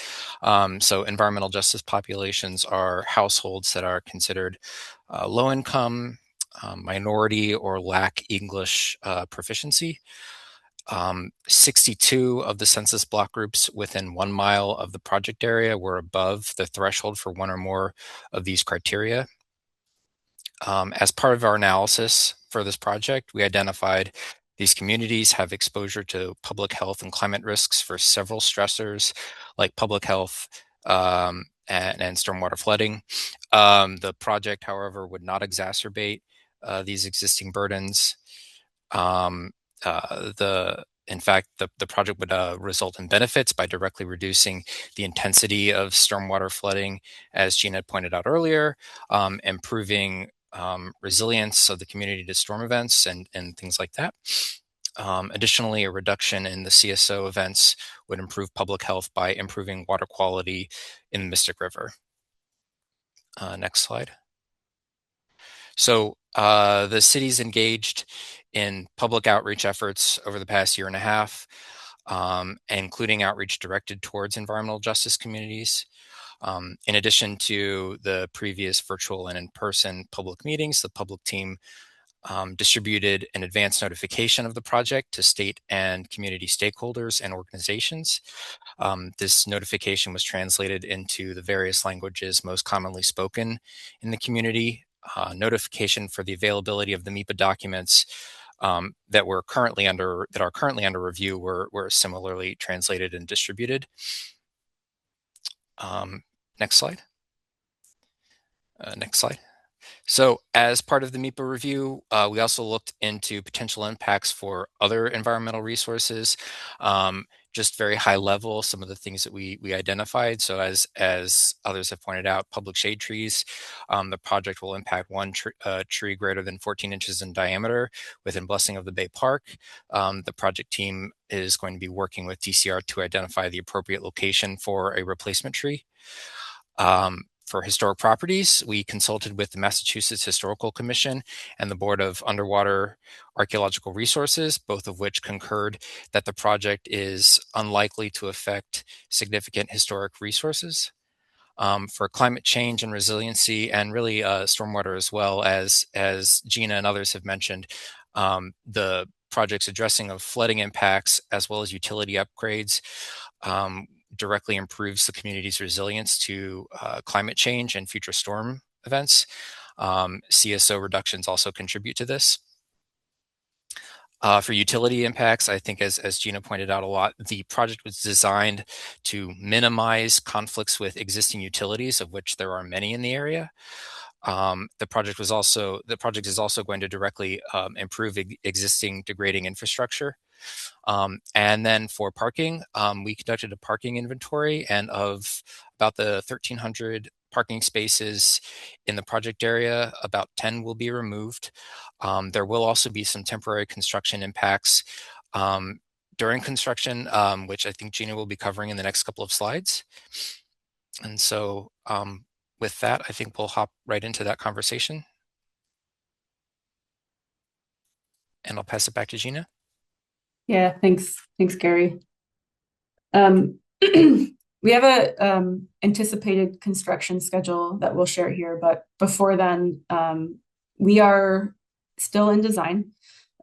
So environmental justice populations are households that are considered low income, minority, or lack English proficiency. 62 of the census block groups within 1 mile of the project area were above the threshold for one or more of these criteria. As part of our analysis for this project, we identified these communities have exposure to public health and climate risks for several stressors like public health and stormwater flooding. The project, however, would not exacerbate these existing burdens. In fact, the project would result in benefits by directly reducing the intensity of stormwater flooding, as Gina had pointed out earlier, improving resilience of the community to storm events and things like that. Additionally, a reduction in the CSO events would improve public health by improving water quality in the Mystic River. Next slide. So the city's engaged in public outreach efforts over the past year and a half, including outreach directed towards environmental justice communities. In addition to the previous virtual and in-person public meetings, the public team distributed an advance notification of the project to state and community stakeholders and organizations. This notification was translated into the various languages most commonly spoken in the community. Notification for the availability of the MIPA documents that are currently under review were similarly translated and distributed. Next slide. Next slide. So as part of the MEPA review, we also looked into potential impacts for other environmental resources. Just very high level, some of the things that we identified. So as others have pointed out, public shade trees. The project will impact one tree greater than 14 inches in diameter within Blessing of the Bay Park. The project team is going to be working with DCR to identify the appropriate location for a replacement tree. For historic properties, we consulted with the Massachusetts Historical Commission and the Board of Underwater Archaeological Resources, both of which concurred that the project is unlikely to affect significant historic resources. For climate change and resiliency, and really stormwater as well, as Gina and others have mentioned, the project's addressing of flooding impacts as well as utility upgrades directly improves the community's resilience to climate change and future storm events. CSO reductions also contribute to this. For utility impacts, I think as Gina pointed out a lot, the project was designed to minimize conflicts with existing utilities, of which there are many in the area. The project is also going to directly improve existing degrading infrastructure. And then for parking, we conducted a parking inventory, and of about the 1,300 parking spaces in the project area, about 10 will be removed. There will also be some temporary construction impacts during construction, which I think Gina will be covering in the next couple of slides. And so with that, I think we'll hop right into that conversation. And I'll pass it back to Gina. Yeah, thanks, Gary. We have a anticipated construction schedule that we'll share here, but before then, we are still in design.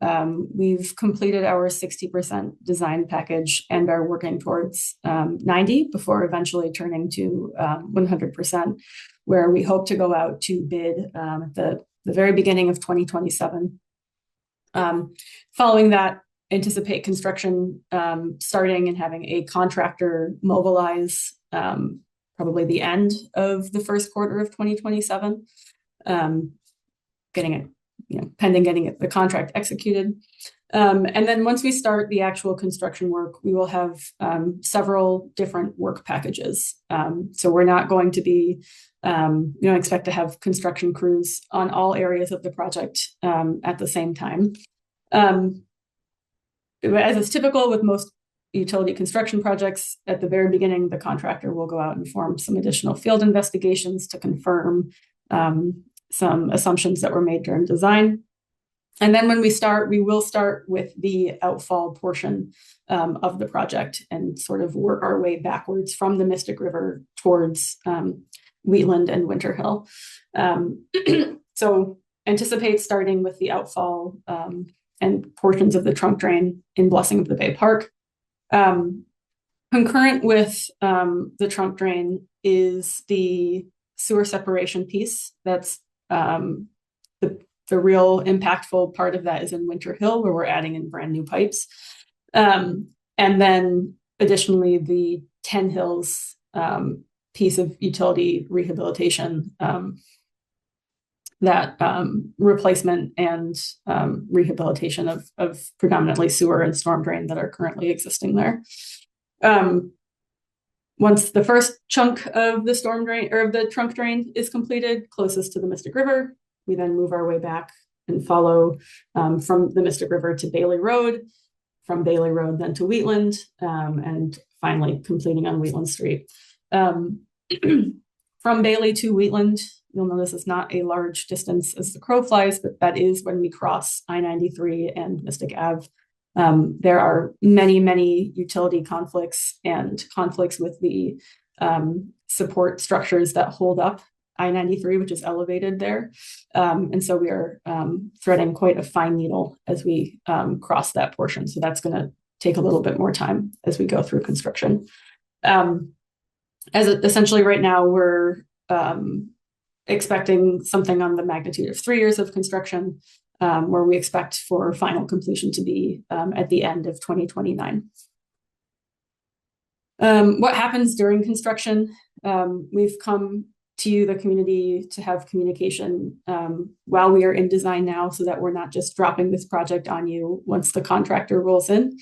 We've completed our 60% design package and are working towards 90 before eventually turning to 100%, where we hope to go out to bid at the very beginning of 2027. Following that, anticipate construction starting and having a contractor mobilize probably the end of the first quarter of 2027, pending getting the contract executed. And then once we start the actual construction work, we will have several different work packages. So we're not going to be, expect to have construction crews on all areas of the project at the same time. As is typical with most utility construction projects, at the very beginning, the contractor will go out and form some additional field investigations to confirm some assumptions that were made during design. And then when we start, we will start with the outfall portion of the project and sort of work our way backwards from the Mystic River towards Wheatland and Winter Hill. So anticipate starting with the outfall and portions of the trunk drain in Blessing of the Bay Park. Concurrent with the trunk drain is the sewer separation piece. That's the real impactful part of that is in Winter Hill, where we're adding in brand new pipes. And then additionally, the 10 Hills piece of utility rehabilitation, that replacement and rehabilitation of predominantly sewer and storm drain that are currently existing there. Once the first chunk of the storm drain or of the trunk drain is completed, closest to the Mystic River, we then move our way back and follow from the Mystic River to Bailey Road, from Bailey Road then to Wheatland, and finally completing on Wheatland Street. From Bailey to Wheatland, you'll notice it's not a large distance as the crow flies, but that is when we cross I-93 and Mystic Ave. There are many, many utility conflicts and conflicts with the support structures that hold up I-93, which is elevated there. And so we are threading quite a fine needle as we cross that portion. So that's going to take a little bit more time as we go through construction. Essentially right now, we're expecting something on the magnitude of 3 years of construction. where we expect for final completion to be at the end of 2029. What happens during construction? We've come to you, the community, to have communication while we are in design now, so that we're not just dropping this project on you once the contractor rolls in.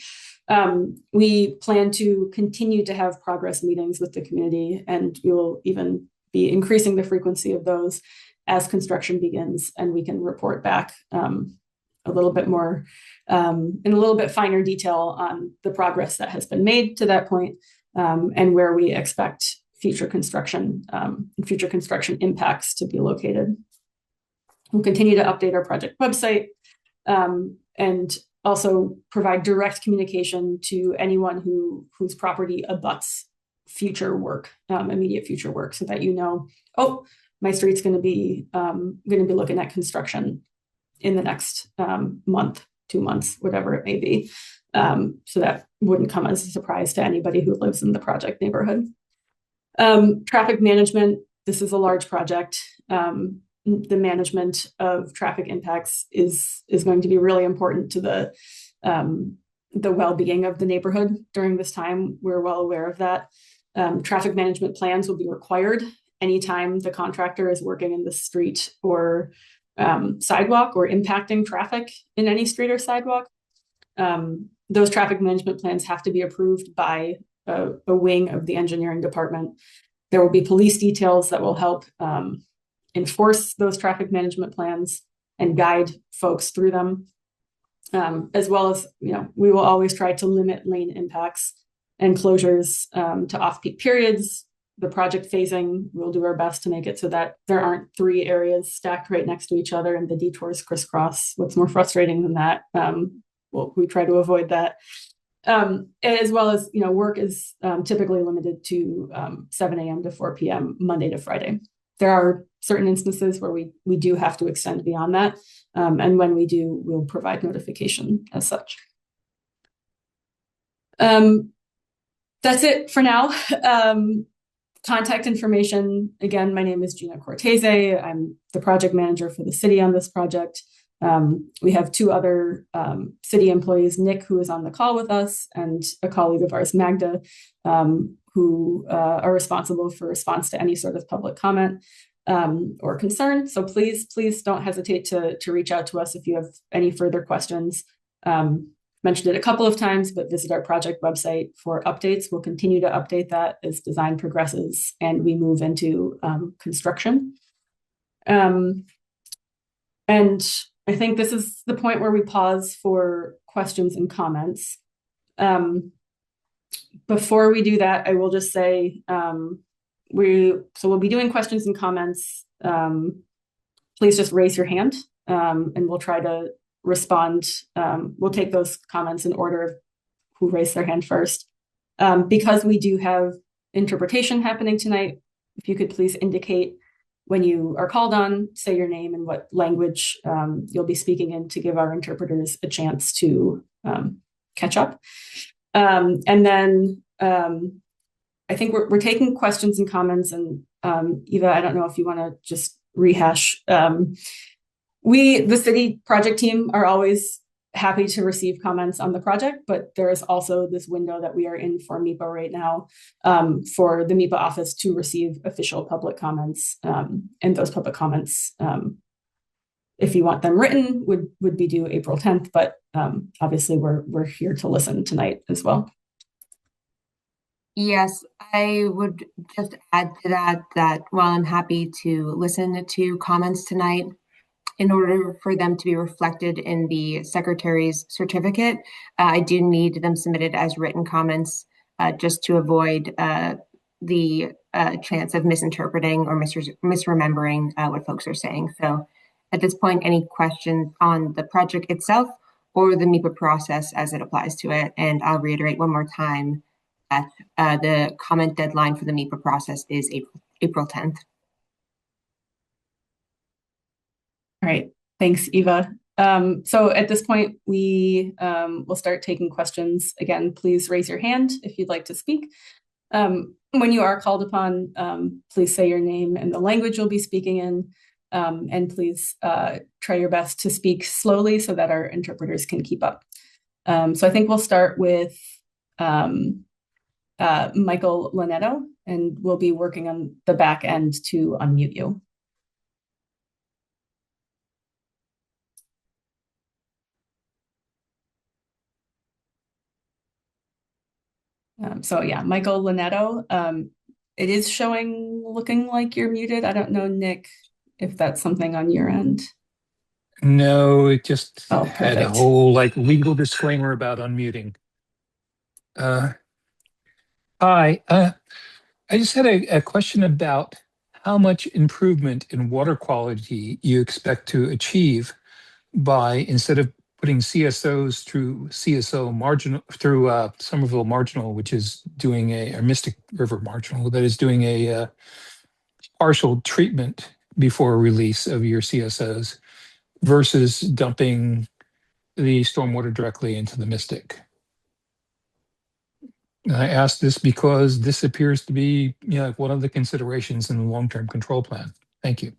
We plan to continue to have progress meetings with the community, and we will even be increasing the frequency of those as construction begins, and we can report back a little bit more in a little bit finer detail on the progress that has been made to that point, and where we expect future construction impacts to be located. We'll continue to update our project website and also provide direct communication to anyone whose property abuts future work, immediate future work, so that you know, oh, my street's going to be looking at construction in the next month, 2 months, whatever it may be. So that wouldn't come as a surprise to anybody who lives in the project neighborhood. Traffic management, this is a large project. The management of traffic impacts is going to be really important to the well-being of the neighborhood during this time. We're well aware of that. Traffic management plans will be required anytime the contractor is working in the street or sidewalk or impacting traffic in any street or sidewalk. Those traffic management plans have to be approved by a wing of the engineering department. There will be police details that will help enforce those traffic management plans and guide folks through them, as well as, we will always try to limit lane impacts and closures to off-peak periods. The project phasing, we'll do our best to make it so that there aren't 3 areas stacked right next to each other and the detours crisscross. What's more frustrating than that? We try to avoid that. As well as, work is typically limited to 7 a.m. to 4 p.m. Monday to Friday. There are certain instances where we do have to extend beyond that. And when we do, we'll provide notification as such. That's it for now. Contact information, again, my name is Gina Cortese. I'm the project manager for the city on this project. We have 2 other city employees, Nick, who is on the call with us, and a colleague of ours, Magda, who are responsible for response to any sort of public comment or concern. So please don't hesitate to reach out to us if you have any further questions. Mentioned it a couple of times, but visit our project website for updates. We'll continue to update that as design progresses and we move into construction. And I think this is the point where we pause for questions and comments. Before we do that, I will just say we'll be doing questions and comments. Please just raise your hand and we'll try to respond. We'll take those comments in order of who raised their hand first. Because we do have interpretation happening tonight, if you could please indicate when you are called on, say your name and what language you'll be speaking in to give our interpreters a chance to catch up. And then I think we're taking questions and comments, and Eva, I don't know if you want to just rehash. The city project team, are always happy to receive comments on the project, but there is also this window that we are in for MIPA right now for the MIPA office to receive official public comments. And those public comments, if you want them written, would be due April 10th, but obviously we're here to listen tonight as well. Yes, I would just add to that while I'm happy to listen to comments tonight, in order for them to be reflected in the secretary's certificate, I do need them submitted as written comments just to avoid the chance of misinterpreting or misremembering what folks are saying. So at this point, any questions on the project itself or the MIPA process as it applies to it? And I'll reiterate one more time that the comment deadline for the MIPA process is April 10th. All right, thanks, Eva. So at this point, we will start taking questions. Again, please raise your hand if you'd like to speak. When you are called upon, please say your name and the language you'll be speaking in. And please try your best to speak slowly so that our interpreters can keep up. So I think we'll start with Michael Lanetto, and we'll be working on the back end to unmute you. So yeah, Michael Lanetto, it is looking like you're muted. I don't know, Nick, if that's something on your end. No, it just Oh, had a perfect. whole like legal disclaimer about unmuting. Hi, I just had a question about how much improvement in water quality you expect to achieve by, instead of putting CSOs through Somerville Marginal, which is doing or Mystic River Marginal, that is doing a partial treatment before release of your CSOs versus dumping the stormwater directly into the Mystic. And I ask this because this appears to be, one of the considerations in the long-term control plan. Thank you.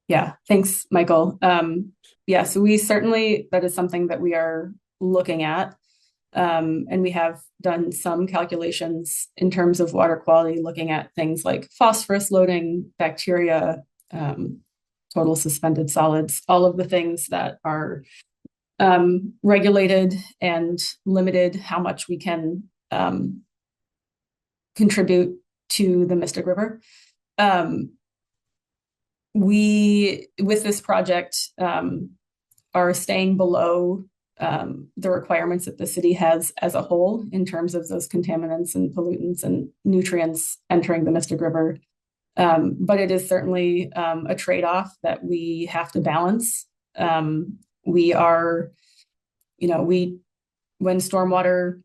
Yeah, thanks, Michael. Yeah, so that is something that we are looking at. And we have done some calculations in terms of water quality, looking at things like phosphorus loading, bacteria, total suspended solids, all of the things that are regulated and limited how much we can contribute to the Mystic River. We, with this project, are staying below the requirements that the city has as a whole in terms of those contaminants and pollutants and nutrients entering the Mystic River. But it is certainly a trade-off that we have to balance. We are, when stormwater,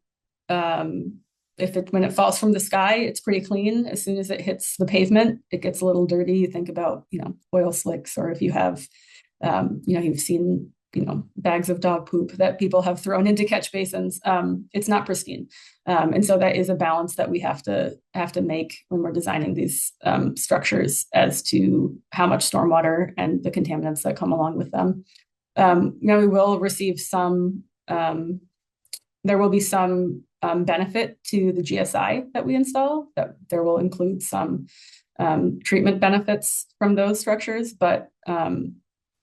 when it falls from the sky, it's pretty clean. As soon as it hits the pavement, it gets a little dirty. You think about, oil slicks, or if you have, you've seen, bags of dog poop that people have thrown into catch basins. It's not pristine. And so that is a balance that we have to make when we're designing these structures as to how much stormwater and the contaminants that come along with them. We will receive there will be some benefit to the GSI that we install, that there will include some treatment benefits from those structures, but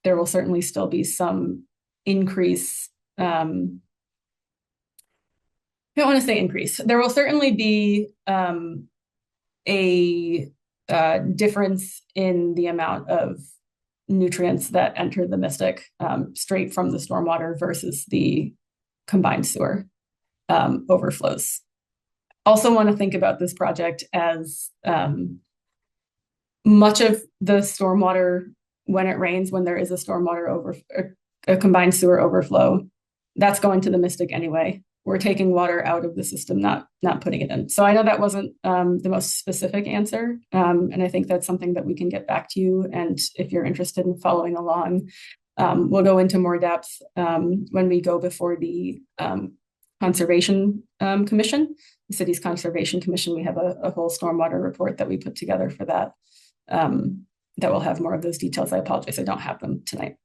there will certainly still be some increase. I don't want to say increase. There will certainly be a difference in the amount of nutrients that enter the Mystic straight from the stormwater versus the combined sewer overflows. Also want to think about this project as much of the stormwater, when it rains, when there is a combined sewer overflow, that's going to the Mystic anyway. We're taking water out of the system, not putting it in. So I know that wasn't the most specific answer, and I think that's something that we can get back to you. And if you're interested in following along, we'll go into more depth when we go before the Conservation Commission, the city's Conservation Commission. We have a whole stormwater report that we put together for that. That will have more of those details. I apologize, I don't have them tonight.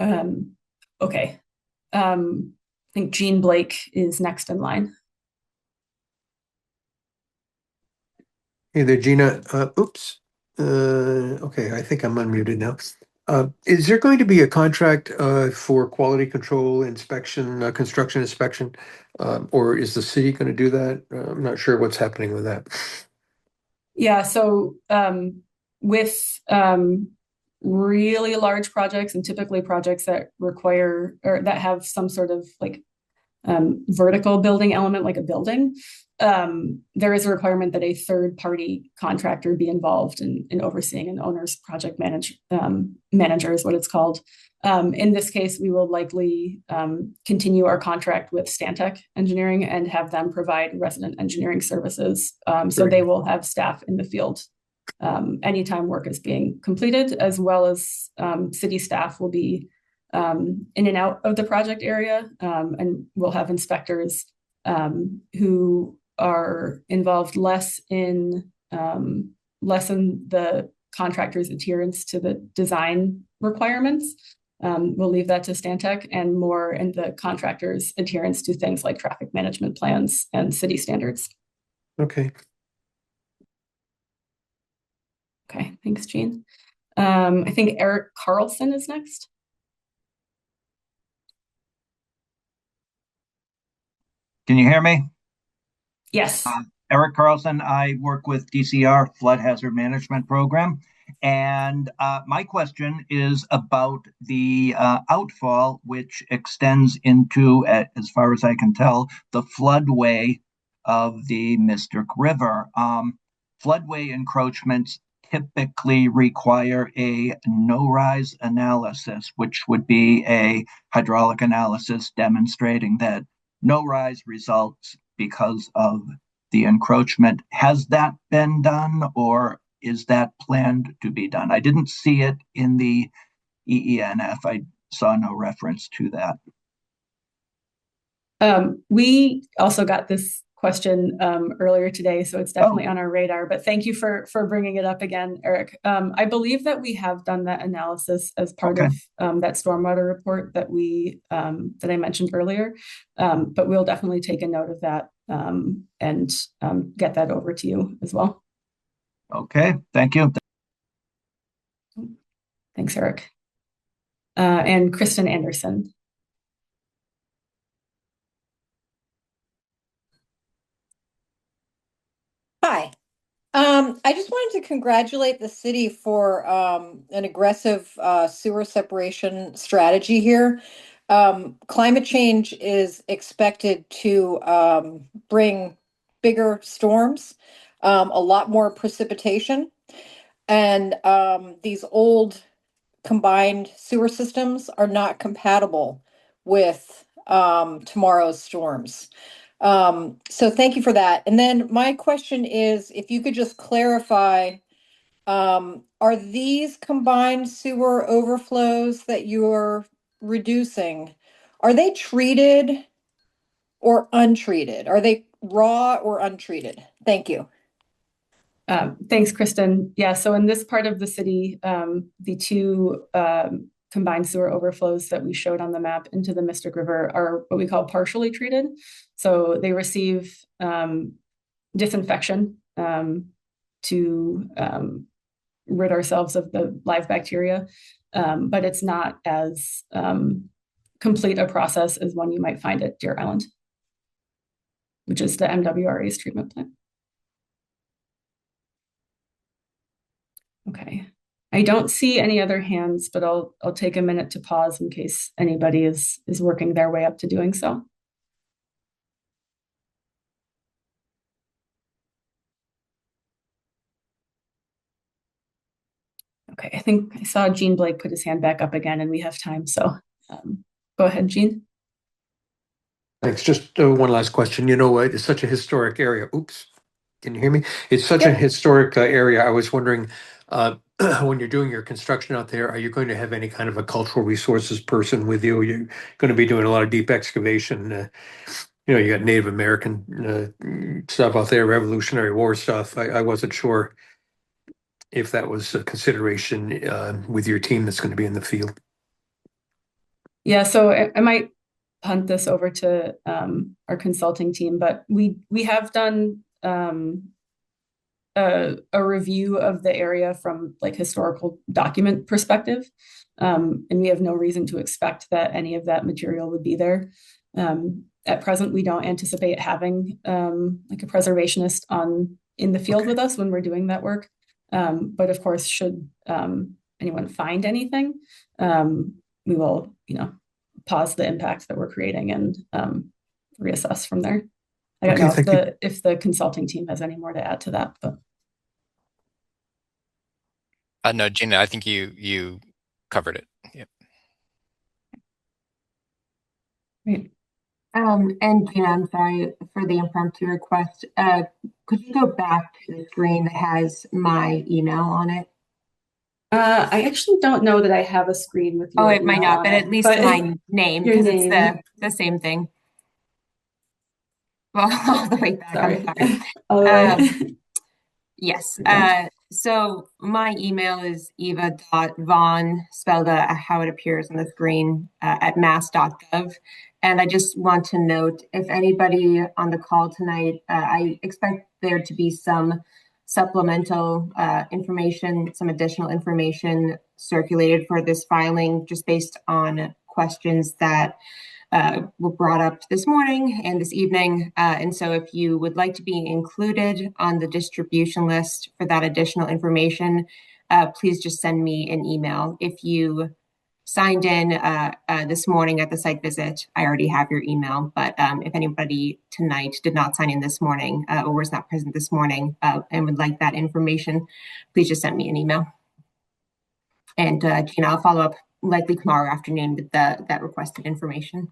Okay. I think Jean Blake is next in line. Hey there, Gina. Oops. Okay, I think I'm unmuted now. Is there going to be a contract for quality control inspection, construction inspection, or is the city going to do that? I'm not sure what's happening with that. Yeah, so with really large projects, and typically projects that require or that have some sort of like vertical building element, like a building, there is a requirement that a third-party contractor be involved in overseeing an owner's project manager is what it's called. In this case, we will likely continue our contract with Stantec Engineering and have them provide resident engineering services. So they will have staff in the field anytime work is being completed, as well as city staff will be in and out of the project area, and we'll have inspectors, who are involved less in lessen the contractor's adherence to the design requirements. We'll leave that to Stantec, and more in the contractor's adherence to things like traffic management plans and city standards. Okay. Okay, thanks, Jean. I think Eric Carlson is next. Can you hear me? Yes. Eric Carlson. I work with DCR Flood Hazard Management Program. And my question is about the outfall, which extends into, as far as I can tell, the floodway of the Mystic River. Floodway encroachments typically require a no-rise analysis, which would be a hydraulic analysis demonstrating that no rise results because of the encroachment. Has that been done, or is that planned to be done? I didn't see it in the EENF. I saw no reference to that. We also got this question earlier today, so it's definitely on our radar, but thank you for bringing it up again, Eric. I believe that we have done that analysis as part of that stormwater report that that I mentioned earlier, but we'll definitely take a note of that and get that over to you as well. Okay, thank you. Thanks, Eric. And Kristen Anderson. Hi. I just wanted to congratulate the city for an aggressive sewer separation strategy here. Climate change is expected to bring bigger storms, a lot more precipitation, and these old combined sewer systems are not compatible with tomorrow's storms. So thank you for that. And then my question is, if you could just clarify, are these combined sewer overflows that you're reducing, are they treated or untreated? Are they raw or untreated? Thank you. Thanks, Kristen. Yeah, so in this part of the city, the two combined sewer overflows that we showed on the map into the Mystic River are what we call partially treated. So they receive disinfection to rid ourselves of the live bacteria, but it's not as complete a process as one you might find at Deer Island, which is the MWRA's treatment plant. Okay, I don't see any other hands, but I'll take a minute to pause in case anybody is working their way up to doing so. Okay, I think I saw Gene Blake put his hand back up again, and we have time, so go ahead, Gene. Thanks. Just one last question. You know, it's such a historic area. Oops, can you hear me? It's such a historic area. I was wondering, when you're doing your construction out there, are you going to have any kind of a cultural resources person with you? You're going to be doing a lot of deep excavation. You know, you got Native American stuff out there, Revolutionary War stuff. I wasn't sure if that was a consideration with your team that's going to be in the field. Yeah, so I might punt this over to our consulting team, but we have done a review of the area from like historical document perspective, and we have no reason to expect that any of that material would be there. At present, we don't anticipate having like a preservationist in the field with us when we're doing that work. But of course, should anyone find anything, we will, pause the impact that we're creating and reassess from there. I don't know if the consulting team has any more to add to that, but. No, Gina, I think you covered it. Yep. Great. And Gina, I'm sorry for the impromptu request. Could you go back to the screen that has my email on it? I actually don't know that I have a screen with you. Oh, it might not, but at least my name, because it's the same thing. Well, all the way back. Sorry. I'm sorry. All right. Yes. So my email is eva.von, spelled how it appears on the screen, at mass.gov. And I just want to note, if anybody on the call tonight, I expect there to be some supplemental information, some additional information circulated for this filing, just based on questions that were brought up this morning and this evening. And so if you would like to be included on the distribution list for that additional information, please just send me an email. If you signed in this morning at the site visit, I already have your email. But if anybody tonight did not sign in this morning or was not present this morning and would like that information, please just send me an email. And Gina, I'll follow up likely tomorrow afternoon with that requested information.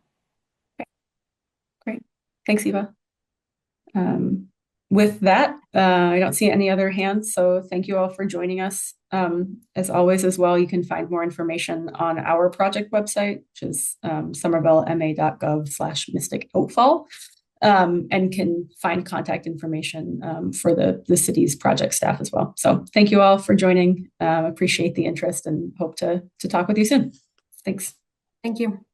Great. Thanks, Eva. With that, I don't see any other hands, so thank you all for joining us. As always, as well, you can find more information on our project website, which is somervillema.gov/Mystic Outfall, and can find contact information for the city's project staff as well. So thank you all for joining. Appreciate the interest and hope to talk with you soon. Thanks. Thank you.